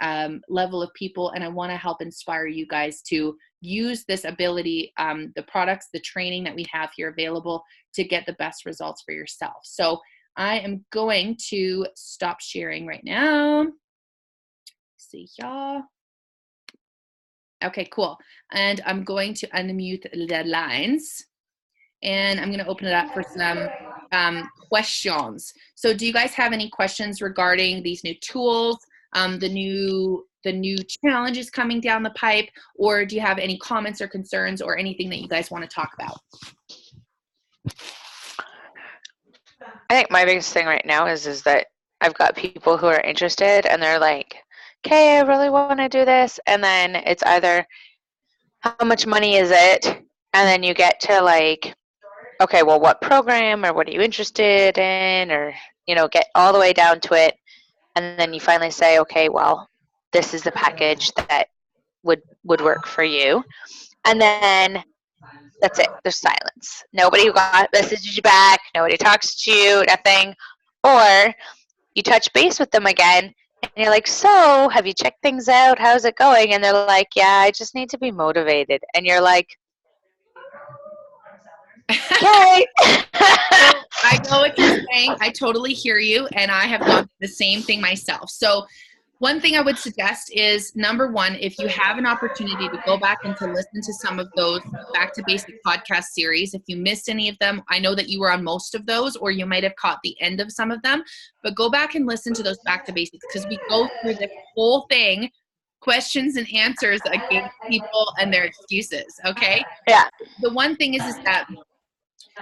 [SPEAKER 1] level of people. And I want to help inspire you guys to use this ability, the products, the training that we have here available to get the best results for yourself. So I am going to stop sharing right now. See y'all. Okay, cool. And I'm going to unmute the lines. And I'm going to open it up for some questions. So do you guys have any questions regarding these new tools, the new challenges coming down the pipe, or do you have any comments or concerns or anything that you guys want to talk about?
[SPEAKER 3] I think my biggest thing right now is that I've got people who are interested and they're like, okay, I really want to do this. And then it's either how much money is it? And then you get to like, okay, well, what program or what are you interested in? Or, get all the way down to it. And then you finally say, okay, well, this is the package that would work for you. And then that's it. There's silence. Nobody got messages you back. Nobody talks to you. Nothing. Or you touch base with them again and you're like, so have you checked things out? How's it going? And they're like, yeah, I just need to be motivated. And you're like, okay.
[SPEAKER 1] So I know what you're saying. I totally hear you, and I have gone through the same thing myself. So one thing I would suggest is, number one, if you have an opportunity to go back and to listen to some of those Back to Basic podcast series, if you missed any of them, I know that you were on most of those, or you might have caught the end of some of them, but go back and listen to those Back to Basics, because we go through this whole thing, questions and answers against people and their excuses, okay?
[SPEAKER 3] Yeah.
[SPEAKER 1] The one thing is that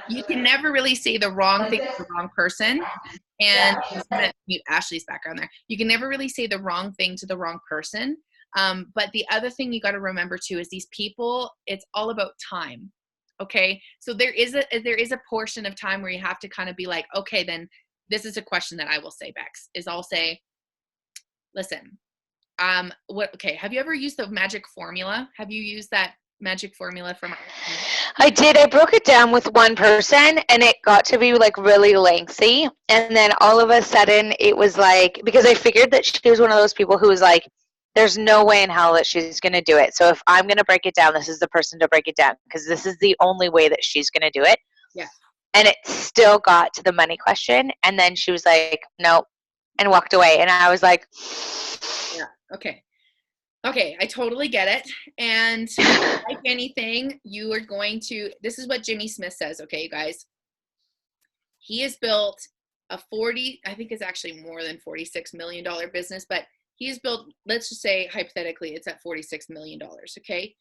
[SPEAKER 1] you can never really say the wrong thing to the wrong person. And I'm just going to mute Ashley's background there. You can never really say the wrong thing to the wrong person. But the other thing you got to remember too is these people, it's all about time. Okay. So there is a portion of time where you have to kind of be like, okay, then this is a question that I will say, Bex, is I'll say, listen, okay. Have you ever used the magic formula? Have you used that magic formula from?
[SPEAKER 3] I did. I broke it down with one person and it got to be like really lengthy. And then all of a sudden it was like, because I figured that she was one of those people who was like, there's no way in hell that she's going to do it. So if I'm going to break it down, this is the person to break it down because this is the only way that she's going to do it.
[SPEAKER 1] Yeah.
[SPEAKER 3] And it still got to the money question. And then she was like, nope, and walked away. And I was like,
[SPEAKER 1] yeah, okay. Okay, I totally get it. And like anything, you are going to, this is what Jimmy Smith says, okay, you guys. He has built a I think it's actually more than $46 million business, but he has built, let's just say hypothetically, it's at $46 million, okay?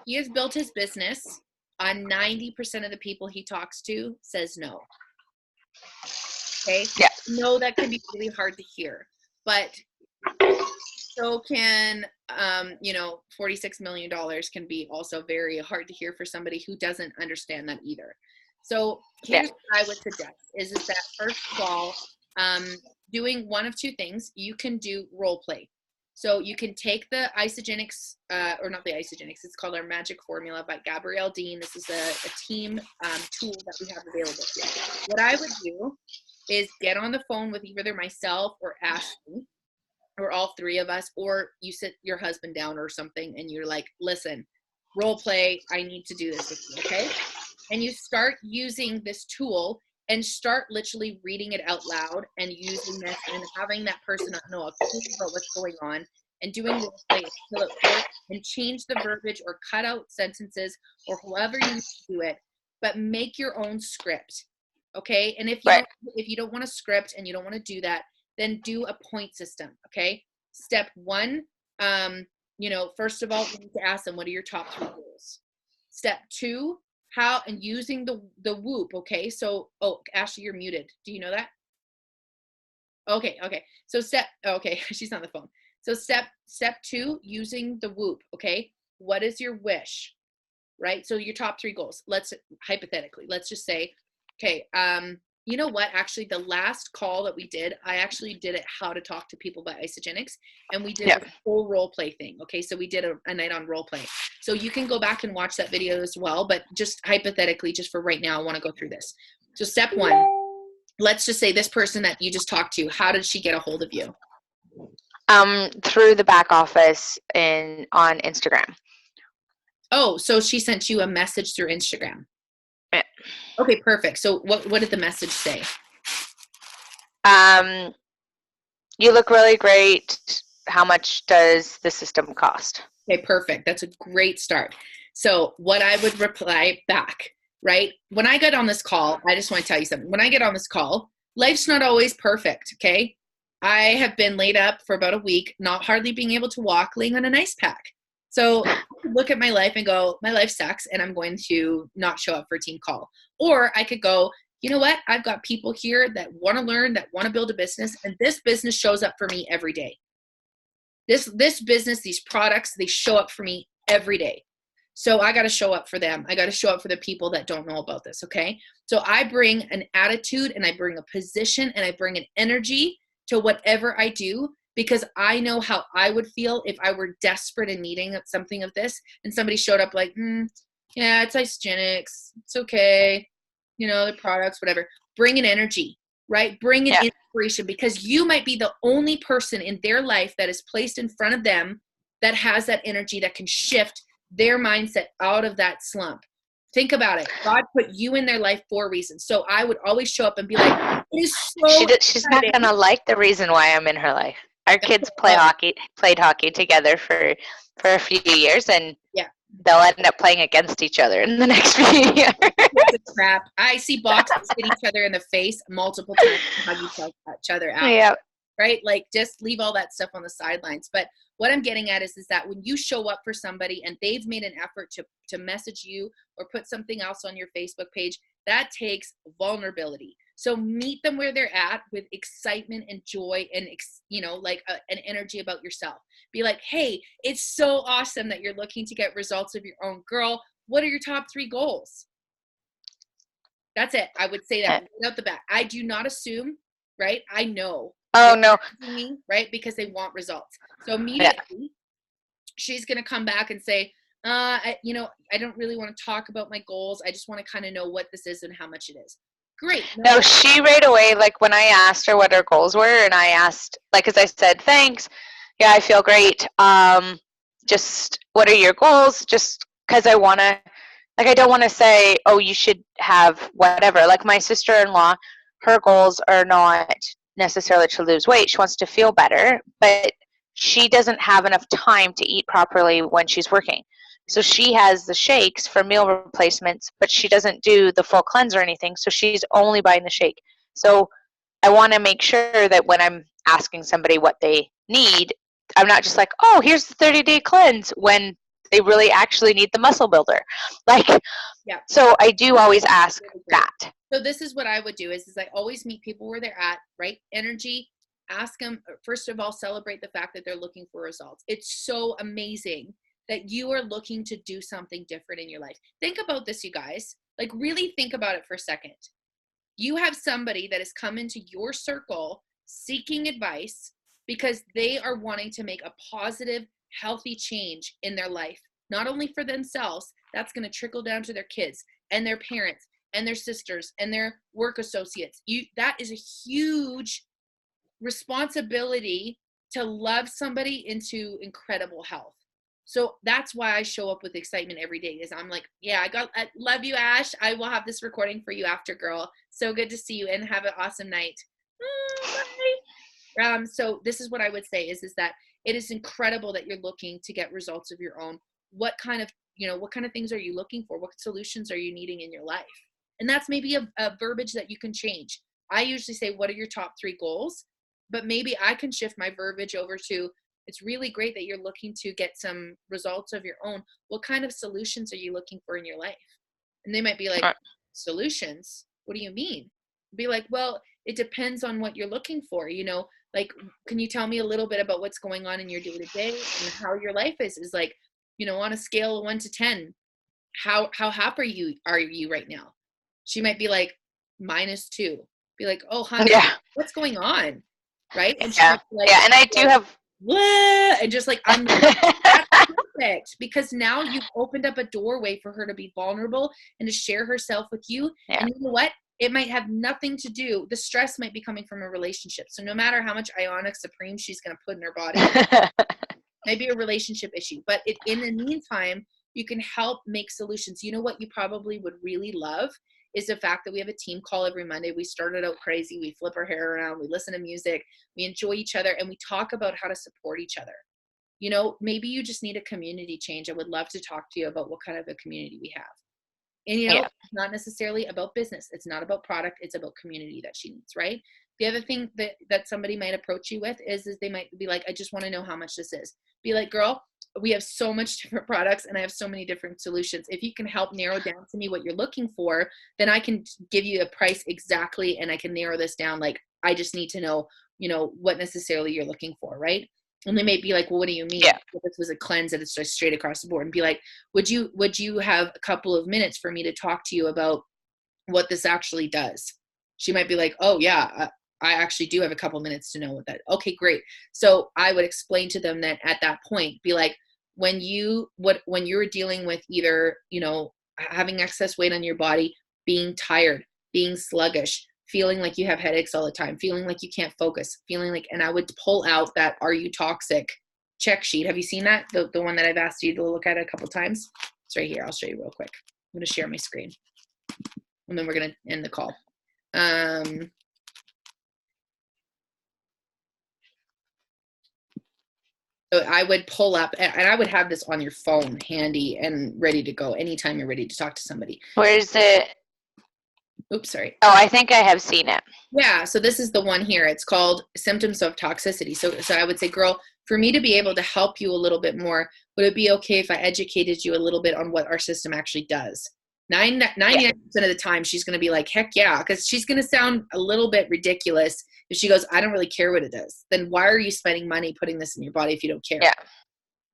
[SPEAKER 1] He has built his business on 90% of the people he talks to says no. Okay?
[SPEAKER 3] yeah.
[SPEAKER 1] No, that can be really hard to hear, but so can, $46 million can be also very hard to hear for somebody who doesn't understand that either. So here's what I would suggest is that first of all, doing one of two things. You can do role play. So you can take the Isogenics, or not the Isogenics, it's called our Magic Formula by Gabrielle Dean. This is a team tool that we have available here. What I would do is get on the phone with either myself or Ashley, or all three of us, or you sit your husband down or something and you're like, listen, role play, I need to do this with you, okay? And you start using this tool and start literally reading it out loud and using this and having that person not know a clue about what's going on and doing role play until it works, and change the verbiage or cut out sentences or however you need to do it, but make your own script, okay? And if you don't want a script and you don't want to do that, then do a point system, okay? Step one, first of all, you need to ask them, what are your top 3 goals? Step 2, how, and using the whoop, okay? So, Ashley, you're muted. Do you know that? Okay. So she's on the phone. So step 2, using the whoop, okay? What is your wish, right? So your top 3 goals. Let's just say, okay, you know what? Actually, the last call that we did, I actually did it how to talk to people by Isogenics, and we did a full role play thing. Okay, so we did a night on role play. So you can go back and watch that video as well, but just hypothetically, just for right now, I want to go through this. So step 1, let's just say this person that you just talked to, how did she get a hold of you?
[SPEAKER 3] Through the back office on Instagram.
[SPEAKER 1] Oh, so she sent you a message through Instagram.
[SPEAKER 3] Yeah.
[SPEAKER 1] Okay, perfect. So what did the message say?
[SPEAKER 3] You look really great. How much does the system cost?
[SPEAKER 1] Okay, perfect. That's a great start. So what I would reply back, right? When I get on this call, I just want to tell you something. When I get on this call, life's not always perfect, okay? I have been laid up for about a week, not hardly being able to walk, laying on an ice pack. So I could look at my life and go, my life sucks, and I'm going to not show up for a team call. Or I could go, you know what? I've got people here that want to learn, that want to build a business, and this business shows up for me every day. This business, these products, they show up for me every day. So I got to show up for them. I got to show up for the people that don't know about this, okay? So I bring an attitude, and I bring a position, and I bring an energy to whatever I do, because I know how I would feel if I were desperate and needing something of this, and somebody showed up like, yeah, it's Isogenics, it's okay, the products, whatever. Bring an energy, right? Bring an inspiration, because you might be the only person in their life that is placed in front of them that has that energy that can shift their mindset out of that slump. Think about it. God put you in their life for reasons. So I would always show up and be like, it is so
[SPEAKER 3] She's not gonna like the reason why I'm in her life. Our kids played hockey together for a few years, and they'll end up playing against each other in the next few years.
[SPEAKER 1] Crap. I see boxers hit each other in the face multiple times and hug each other out.
[SPEAKER 3] Yeah.
[SPEAKER 1] Right? Like, just leave all that stuff on the sidelines. But what I'm getting at is that when you show up for somebody and they've made an effort to message you or put something else on your Facebook page, that takes vulnerability. So meet them where they're at with excitement and joy and, like an energy about yourself. Be like, hey, it's so awesome that you're looking to get results of your own. Girl, what are your top 3 goals? That's it. I would say that right out the bat. I do not assume, right? I know.
[SPEAKER 3] Oh, no.
[SPEAKER 1] Me, right? Because they want results. So immediately she's going to come back and say, I don't really want to talk about my goals. I just want to kind of know what this is and how much it is. Great.
[SPEAKER 3] No, she right away, like when I asked her what her goals were, and I asked, like, as I said, thanks. Yeah, I feel great. Just what are your goals? Just because I want to, like, I don't want to say, oh, you should have whatever. Like my sister-in-law, her goals are not necessarily to lose weight. She wants to feel better, but she doesn't have enough time to eat properly when she's working. So she has the shakes for meal replacements, but she doesn't do the full cleanse or anything. So she's only buying the shake. So I want to make sure that when I'm asking somebody what they need, I'm not just like, oh, here's the 30-day cleanse, when they really actually need the muscle builder. Like, so I do always ask that.
[SPEAKER 1] So this is what I would do is I always meet people where they're at, right? Energy. Ask them, first of all, celebrate the fact that they're looking for results. It's so amazing that you are looking to do something different in your life. Think about this, you guys. Like, really think about it for a second. You have somebody that has come into your circle seeking advice because they are wanting to make a positive, healthy change in their life, not only for themselves, that's going to trickle down to their kids and their parents and their sisters and their work associates. That is a huge responsibility to love somebody into incredible health. So that's why I show up with excitement every day, is I'm like, I love you, Ash. I will have this recording for you after, girl. So good to see you, and have an awesome night. Bye. So this is what I would say is that it is incredible that you're looking to get results of your own. What kind of things are you looking for? What solutions are you needing in your life? And that's maybe a verbiage that you can change. I usually say, what are your top 3 goals? But maybe I can shift my verbiage over to, it's really great that you're looking to get some results of your own. What kind of solutions are you looking for in your life? And they might be like, solutions? What do you mean? Be like, well, it depends on what you're looking for. Like, can you tell me a little bit about what's going on in your day-to-day and how your life is like, on a scale of 1 to 10, how happy are you right now? She might be like -2. Be like, oh, honey, what's going on? Right? And she might be like,
[SPEAKER 3] and I do have,
[SPEAKER 1] and just like, I'm that's perfect, because now you've opened up a doorway for her to be vulnerable and to share herself with you. And you know what? It might have nothing to do. The stress might be coming from a relationship. So no matter how much Ionic Supreme she's going to put in her body, maybe a relationship issue. But in the meantime, you can help make solutions. You know what you probably would really love is the fact that we have a team call every Monday. We started out crazy. We flip our hair around. We listen to music. We enjoy each other. And we talk about how to support each other. Maybe you just need a community change. I would love to talk to you about what kind of a community we have. And, it's not necessarily about business. It's not about product. It's about community that she needs, right? The other thing that somebody might approach you with is they might be like, I just want to know how much this is. Be like, girl, we have so much different products and I have so many different solutions. If you can help narrow down to me what you're looking for, then I can give you a price exactly, and I can narrow this down. Like, I just need to know, what necessarily you're looking for, right? And they may be like, well, what do you mean? If this was a cleanse and it's just straight across the board, and be like, would you have a couple of minutes for me to talk to you about what this actually does? She might be like, oh yeah, I actually do have a couple minutes to know what that. Okay, great. So I would explain to them that at that point, be like, when you're dealing with either, having excess weight on your body, being tired, being sluggish, feeling like you have headaches all the time, feeling like you can't focus, feeling like, and I would pull out that "Are you toxic?" check sheet. Have you seen that? The one that I've asked you to look at a couple times? It's right here. I'll show you real quick. I'm going to share my screen, and then we're going to end the call. So I would pull up, and I would have this on your phone handy and ready to go anytime you're ready to talk to somebody.
[SPEAKER 3] Where's it?
[SPEAKER 1] Oops, sorry.
[SPEAKER 3] Oh, I think I have seen it.
[SPEAKER 1] Yeah, so this is the one here. It's called Symptoms of Toxicity. So I would say, girl, for me to be able to help you a little bit more, would it be okay if I educated you a little bit on what our system actually does? 99% of the time, she's going to be like, heck yeah, because she's going to sound a little bit ridiculous if she goes, I don't really care what it does. Then why are you spending money putting this in your body if you don't care?
[SPEAKER 3] Yeah.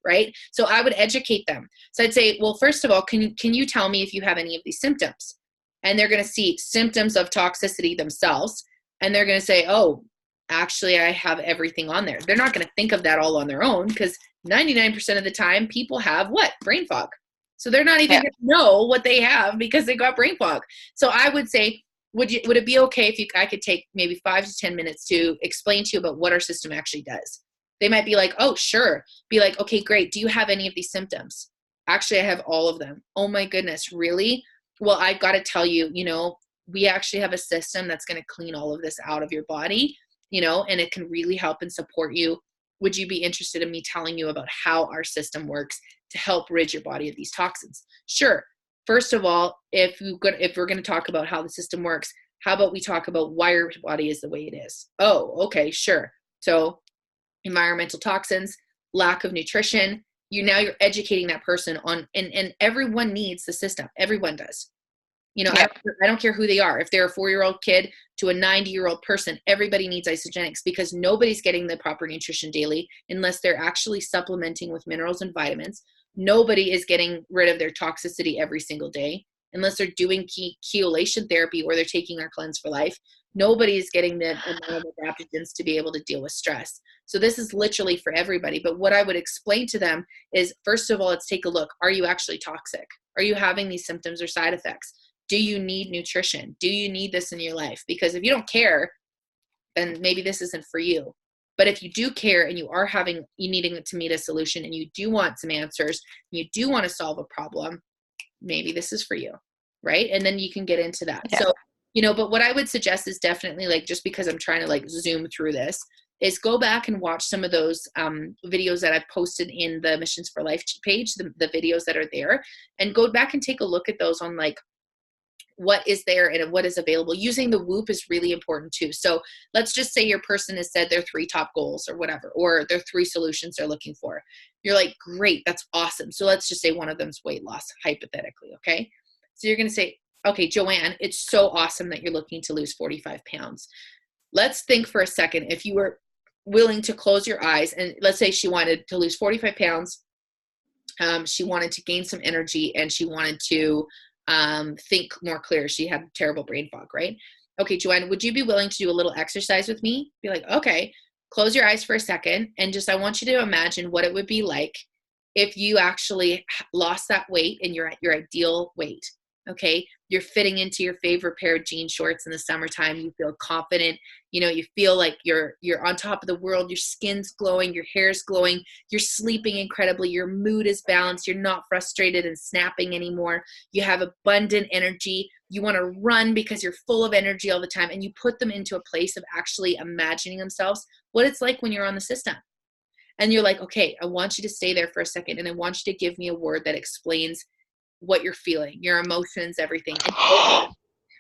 [SPEAKER 1] Right? So I would educate them. So I'd say, well, first of all, can you tell me if you have any of these symptoms? And they're going to see symptoms of toxicity themselves. And they're going to say, oh, actually, I have everything on there. They're not going to think of that all on their own, because 99% of the time people have what? Brain fog. So they're not even going to know what they have because they got brain fog. So I would say, would it be okay if I could take maybe 5 to 10 minutes to explain to you about what our system actually does? They might be like, oh, sure. Be like, okay, great. Do you have any of these symptoms? Actually, I have all of them. Oh my goodness, really? Well, I've got to tell you, we actually have a system that's going to clean all of this out of your body, and it can really help and support you. Would you be interested in me telling you about how our system works to help rid your body of these toxins? Sure. First of all, if we're going to talk about how the system works, how about we talk about why your body is the way it is? Oh, okay, sure. So environmental toxins, lack of nutrition, you're educating that person on, and everyone needs the system. Everyone does. I don't care who they are. If they're a 4-year-old kid to a 90-year-old person, everybody needs isogenics, because nobody's getting the proper nutrition daily unless they're actually supplementing with minerals and vitamins. Nobody is getting rid of their toxicity every single day unless they're doing chelation therapy or they're taking our Cleanse for Life. Nobody is getting the amount of adaptogens to be able to deal with stress. So this is literally for everybody. But what I would explain to them is, first of all, let's take a look. Are you actually toxic? Are you having these symptoms or side effects? Do you need nutrition? Do you need this in your life? Because if you don't care, then maybe this isn't for you. But if you do care and you needing to meet a solution, and you do want some answers, and you do want to solve a problem, maybe this is for you, right? And then you can get into that. Yeah. So, but what I would suggest is definitely, like, just because I'm trying to zoom through this, is go back and watch some of those videos that I've posted in the Missions for Life page, the videos that are there, and go back and take a look at those on what is there and what is available. Using the WHOOP is really important too. So let's just say your person has said their 3 top goals or whatever, or their 3 solutions they're looking for. You're like, great, that's awesome. So let's just say one of them is weight loss, hypothetically, okay? So you're going to say, okay, Joanne, it's so awesome that you're looking to lose 45 pounds. Let's think for a second. If you were willing to close your eyes, and let's say she wanted to lose 45 pounds, she wanted to gain some energy, and she wanted to think more clear. She had terrible brain fog, right? Okay, Joanne, would you be willing to do a little exercise with me? Be like, okay, close your eyes for a second, and I want you to imagine what it would be like if you actually lost that weight and you're at your ideal weight. Okay, you're fitting into your favorite pair of jean shorts in the summertime. You feel confident. You feel like you're on top of the world. Your skin's glowing. Your hair's glowing. You're sleeping incredibly. Your mood is balanced. You're not frustrated and snapping anymore. You have abundant energy. You want to run because you're full of energy all the time. And you put them into a place of actually imagining themselves what it's like when you're on the system. And you're like, okay, I want you to stay there for a second, and I want you to give me a word that explains what you're feeling, your emotions, everything.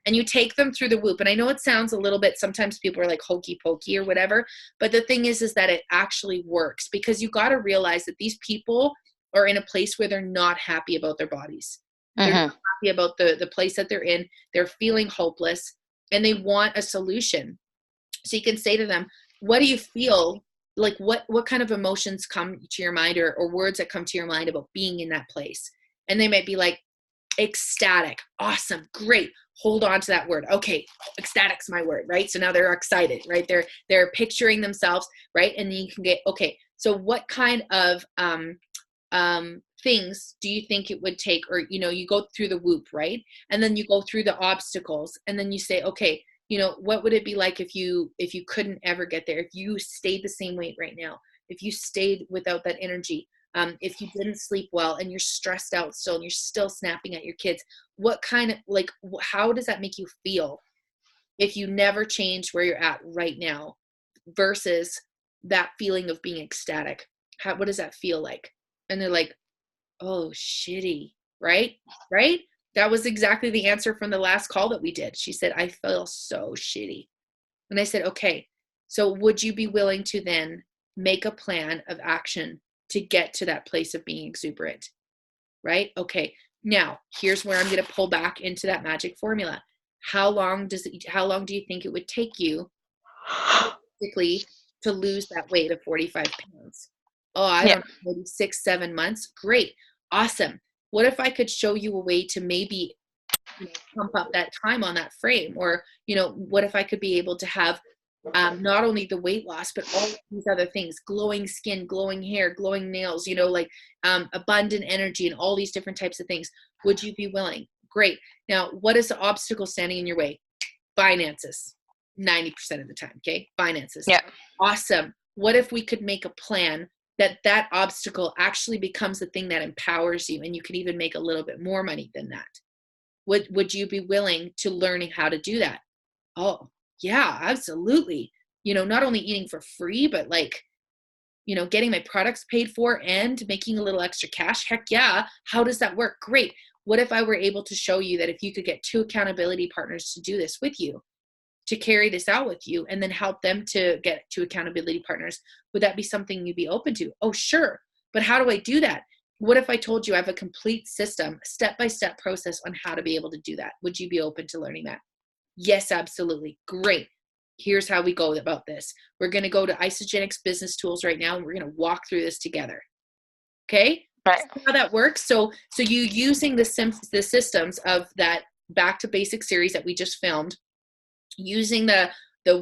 [SPEAKER 1] And you take them through the WHOOP. And I know it sounds a little bit, sometimes people are like hokey pokey or whatever, but the thing is that it actually works, because you got to realize that these people are in a place where they're not happy about their bodies. They're not happy about the place that they're in. They're feeling hopeless, and they want a solution. So you can say to them, what do you feel? Like what kind of emotions come to your mind, or words that come to your mind about being in that place? And they might be like, ecstatic, awesome, great. Hold on to that word. Okay, ecstatic's my word, right? So now they're excited, right? They're picturing themselves, right? And then you can get, okay, so what kind of things do you think it would take? Or, you go through the WHOOP, right? And then you go through the obstacles, and then you say, okay, you know, what would it be like if you couldn't ever get there, if you stayed the same weight right now, if you stayed without that energy, if you didn't sleep well and you're stressed out still and you're still snapping at your kids, what kind of, like, how does that make you feel if you never change where you're at right now versus that feeling of being ecstatic? What does that feel like? And they're like, oh, shitty, right? Right? That was exactly the answer from the last call that we did. She said, I feel so shitty. And I said, okay, so would you be willing to then make a plan of action to get to that place of being exuberant? Right? Okay. Now, here's where I'm going to pull back into that magic formula. How long do you think it would take you basically to lose that weight of 45 pounds? Oh, I don't know, maybe 6-7 months. Great. Awesome. What if I could show you a way to maybe, you know, pump up that time on that frame? Or, you know, what if I could be able to have not only the weight loss, but all of these other things, glowing skin, glowing hair, glowing nails, you know, like abundant energy and all these different types of things. Would you be willing? Great. Now, what is the obstacle standing in your way? Finances, 90% of the time. Okay. Finances.
[SPEAKER 3] Yeah.
[SPEAKER 1] Awesome. What if we could make a plan that obstacle actually becomes the thing that empowers you, and you can even make a little bit more money than that? Would you be willing to learning how to do that? Oh, yeah, absolutely. You know, not only eating for free, but like, you know, getting my products paid for and making a little extra cash. Heck yeah. How does that work? Great. What if I were able to show you that if you could get 2 accountability partners to do this with you, to carry this out with you, and then help them to get 2 accountability partners, would that be something you'd be open to? Oh, sure. But how do I do that? What if I told you I have a complete system, step-by-step process on how to be able to do that? Would you be open to learning that? Yes, absolutely. Great. Here's how we go about this. We're going to go to Isogenics Business Tools right now, and we're going to walk through this together. Okay?
[SPEAKER 3] Right.
[SPEAKER 1] See how that works? So you using the systems of that Back to Basic series that we just filmed, using the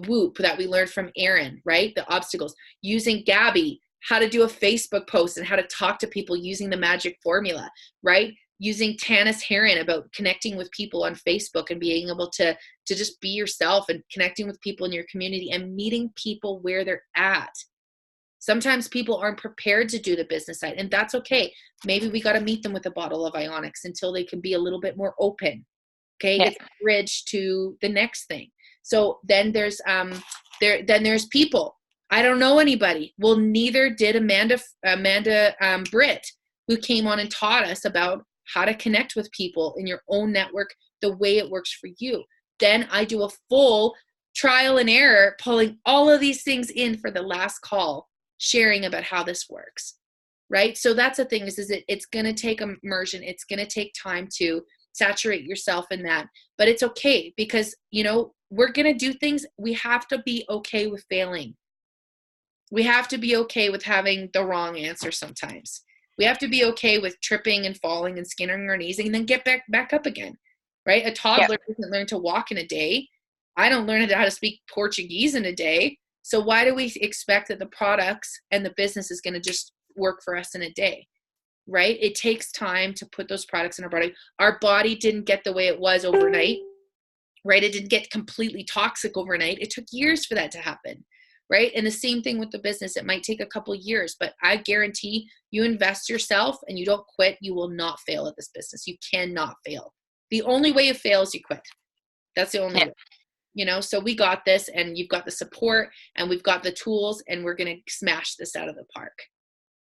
[SPEAKER 1] whoop that we learned from Aaron, right? The obstacles, using Gabby, how to do a Facebook post and how to talk to people using the magic formula, right? Using Tanis Heron about connecting with people on Facebook and being able to just be yourself and connecting with people in your community and meeting people where they're at. Sometimes people aren't prepared to do the business side, and that's okay. Maybe we got to meet them with a bottle of Ionics until they can be a little bit more open. Okay.
[SPEAKER 3] Yeah.
[SPEAKER 1] It's a bridge to the next thing. So then there's people. I don't know anybody. Well, neither did Amanda Britt, who came on and taught us about how to connect with people in your own network the way it works for you. Then I do a full trial and error, pulling all of these things in for the last call, sharing about how this works, right? So that's the thing is it's going to take immersion. It's going to take time to saturate yourself in that, but it's okay because, you know, we're going to do things. We have to be okay with failing. We have to be okay with having the wrong answer sometimes. We have to be okay with tripping and falling and skinning our knees and then get back up again, right? A toddler doesn't learn to walk in a day. I don't learn how to speak Portuguese in a day. So why do we expect that the products and the business is going to just work for us in a day, right? It takes time to put those products in our body. Our body didn't get the way it was overnight, right? It didn't get completely toxic overnight. It took years for that to happen, right? And the same thing with the business. It might take a couple years, but I guarantee you invest yourself and you don't quit, you will not fail at this business. You cannot fail. The only way you fail is you quit. That's the only way. You know, so we got this, and you've got the support and we've got the tools, and we're going to smash this out of the park.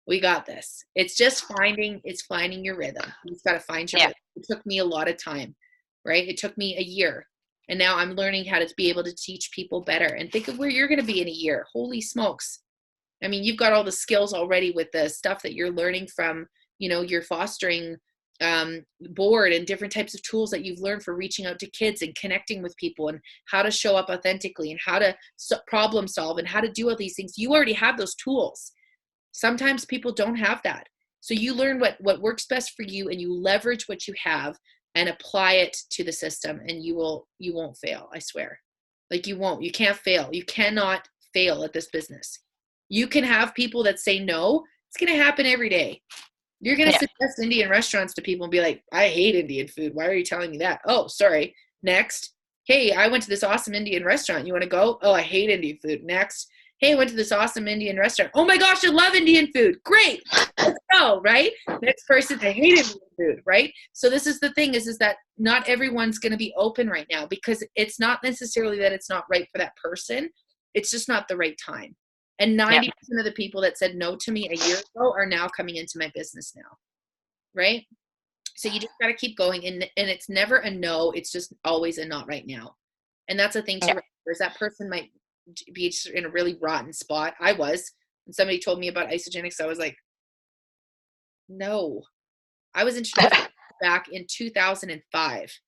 [SPEAKER 1] We got this. It's just finding your rhythm. You just got to find your rhythm. It took me a lot of time, right? It took me a year. And now I'm learning how to be able to teach people better. And think of where you're going to be in a year. Holy smokes. I mean, you've got all the skills already with the stuff that you're learning from, you know, your fostering board and different types of tools that you've learned for reaching out to kids and connecting with people and how to show up authentically and how to problem solve and how to do all these things. You already have those tools. Sometimes people don't have that. So you learn what works best for you, and you leverage what you have and apply it to the system, and you won't fail. I swear. Like you can't fail. You cannot fail at this business. You can have people that say no. It's going to happen every day. You're going to suggest Indian restaurants to people and be like, I hate Indian food. Why are you telling me that? Oh, sorry. Next. Hey, I went to this awesome Indian restaurant. You want to go? Oh, I hate Indian food. Next. Hey, I went to this awesome Indian restaurant. Oh my gosh, I love Indian food. Great. Let's go, right? Next person, I hate Indian food, right? So this is the thing is that not everyone's going to be open right now because it's not necessarily that it's not right for that person. It's just not the right time. And 90% of the people that said no to me a year ago are now coming into my business now, right? So you just got to keep going. And it's never a no. It's just always a not right now. And that's a thing to remember is that person might be in a really rotten spot. I was. When somebody told me about isogenics, I was like, no. I was introduced back in 2005.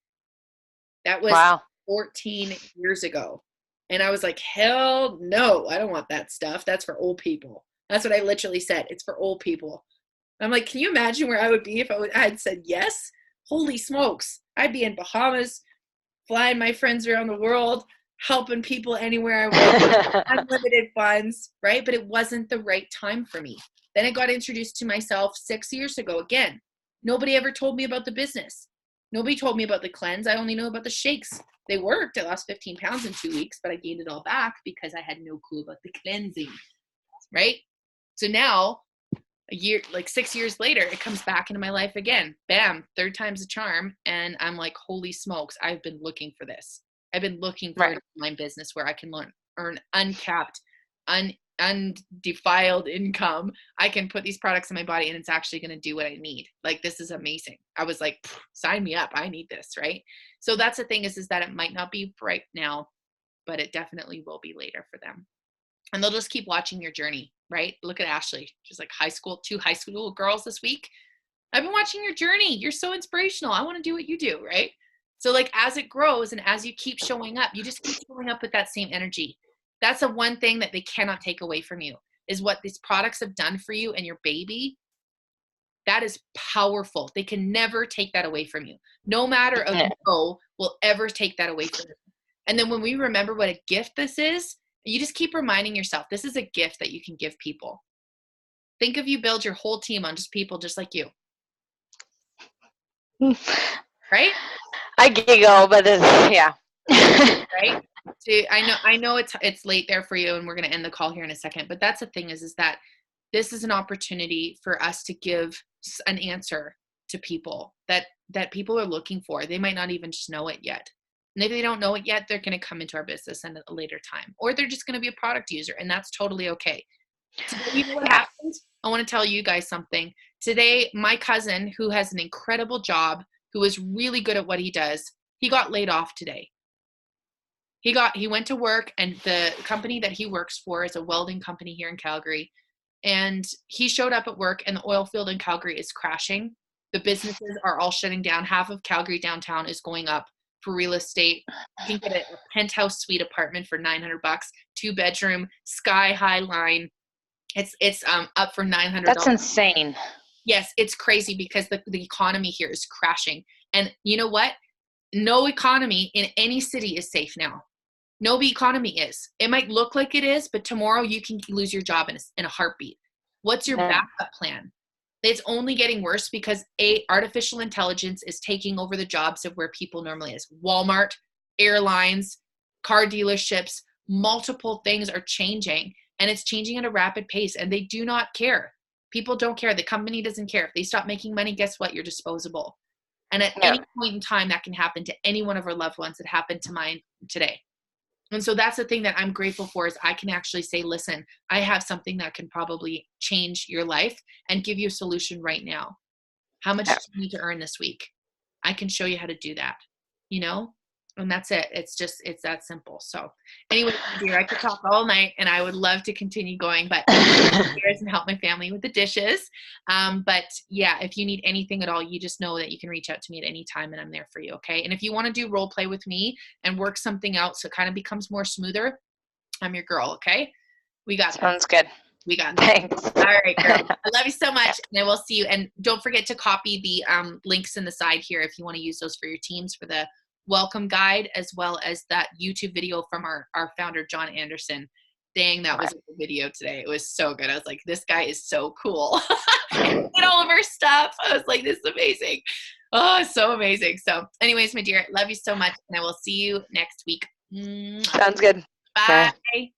[SPEAKER 1] That was 14 years ago. And I was like, hell no, I don't want that stuff. That's for old people. That's what I literally said. It's for old people. I'm like, can you imagine where I would be if I had said yes? Holy smokes. I'd be in Bahamas, flying my friends around the world, helping people anywhere I went, unlimited funds, right? But it wasn't the right time for me. Then I got introduced to myself 6 years ago. Again, nobody ever told me about the business. Nobody told me about the cleanse. I only knew about the shakes. They worked. I lost 15 pounds in 2 weeks, but I gained it all back because I had no clue about the cleansing, right? So now, a year, like 6 years later, it comes back into my life again. Bam, third time's a charm. And I'm like, holy smokes, I've been looking for this. I've been looking for an online business where I can earn uncapped, undefiled income. I can put these products in my body and it's actually going to do what I need. Like, this is amazing. I was like, sign me up. I need this, right? So that's the thing is that it might not be right now, but it definitely will be later for them. And they'll just keep watching your journey, right? Look at Ashley. She's like two high school girls this week. I've been watching your journey. You're so inspirational. I want to do what you do, right? So like as it grows and as you keep showing up, you just keep showing up with that same energy. That's the one thing that they cannot take away from you is what these products have done for you and your baby. That is powerful. They can never take that away from you. No matter of no will ever take that away from you. And then when we remember what a gift this is, you just keep reminding yourself, this is a gift that you can give people. Think of you build your whole team on just people just like you. Right?
[SPEAKER 3] I giggle, but yeah.
[SPEAKER 1] Right? So I know it's late there for you and we're going to end the call here in a second, but that's the thing is that this is an opportunity for us to give an answer to people that people are looking for. They might not even just know it yet. And if they don't know it yet, they're going to come into our business at a later time, or they're just going to be a product user, and that's totally okay. Today, you know what happened? I want to tell you guys something. Today, my cousin, who has an incredible job, who is really good at what he does, he got laid off today. He went to work, and the company that he works for is a welding company here in Calgary. And he showed up at work, and the oil field in Calgary is crashing. The businesses are all shutting down. Half of Calgary downtown is going up for real estate. You can get a penthouse suite apartment for $900, 2-bedroom, sky high line. It's up for $900.
[SPEAKER 3] That's insane.
[SPEAKER 1] Yes, it's crazy because the economy here is crashing. And you know what? No economy in any city is safe now. No economy is. It might look like it is, but tomorrow you can lose your job in a heartbeat. What's your backup plan? It's only getting worse because artificial intelligence is taking over the jobs of where people normally is. Walmart, airlines, car dealerships, multiple things are changing, and it's changing at a rapid pace, and they do not care. People don't care. The company doesn't care. If they stop making money, guess what? You're disposable. And at any point in time, that can happen to any one of our loved ones. It happened to mine today. And so that's the thing that I'm grateful for is I can actually say, listen, I have something that can probably change your life and give you a solution right now. How much do you need to earn this week? I can show you how to do that, and that's it. It's that simple. So anyway, dear, I could talk all night and I would love to continue going, but and help my family with the dishes. But yeah, if you need anything at all, you just know that you can reach out to me at any time and I'm there for you. Okay. And if you want to do role play with me and work something out so it kind of becomes more smoother, I'm your girl. Okay. We got
[SPEAKER 3] Sounds good.
[SPEAKER 1] We got
[SPEAKER 3] Thanks.
[SPEAKER 1] All right, girl. I love you so much, and I will see you. And don't forget to copy the links in the side here if you want to use those for your teams for the welcome guide, as well as that YouTube video from our founder, John Anderson. Dang, that was a good video today. It was so good. I was like, this guy is so cool. He did all of our stuff. I was like, this is amazing. Oh, so amazing. So anyways, my dear, love you so much. And I will see you next week.
[SPEAKER 3] Sounds good.
[SPEAKER 1] Bye.
[SPEAKER 3] Bye.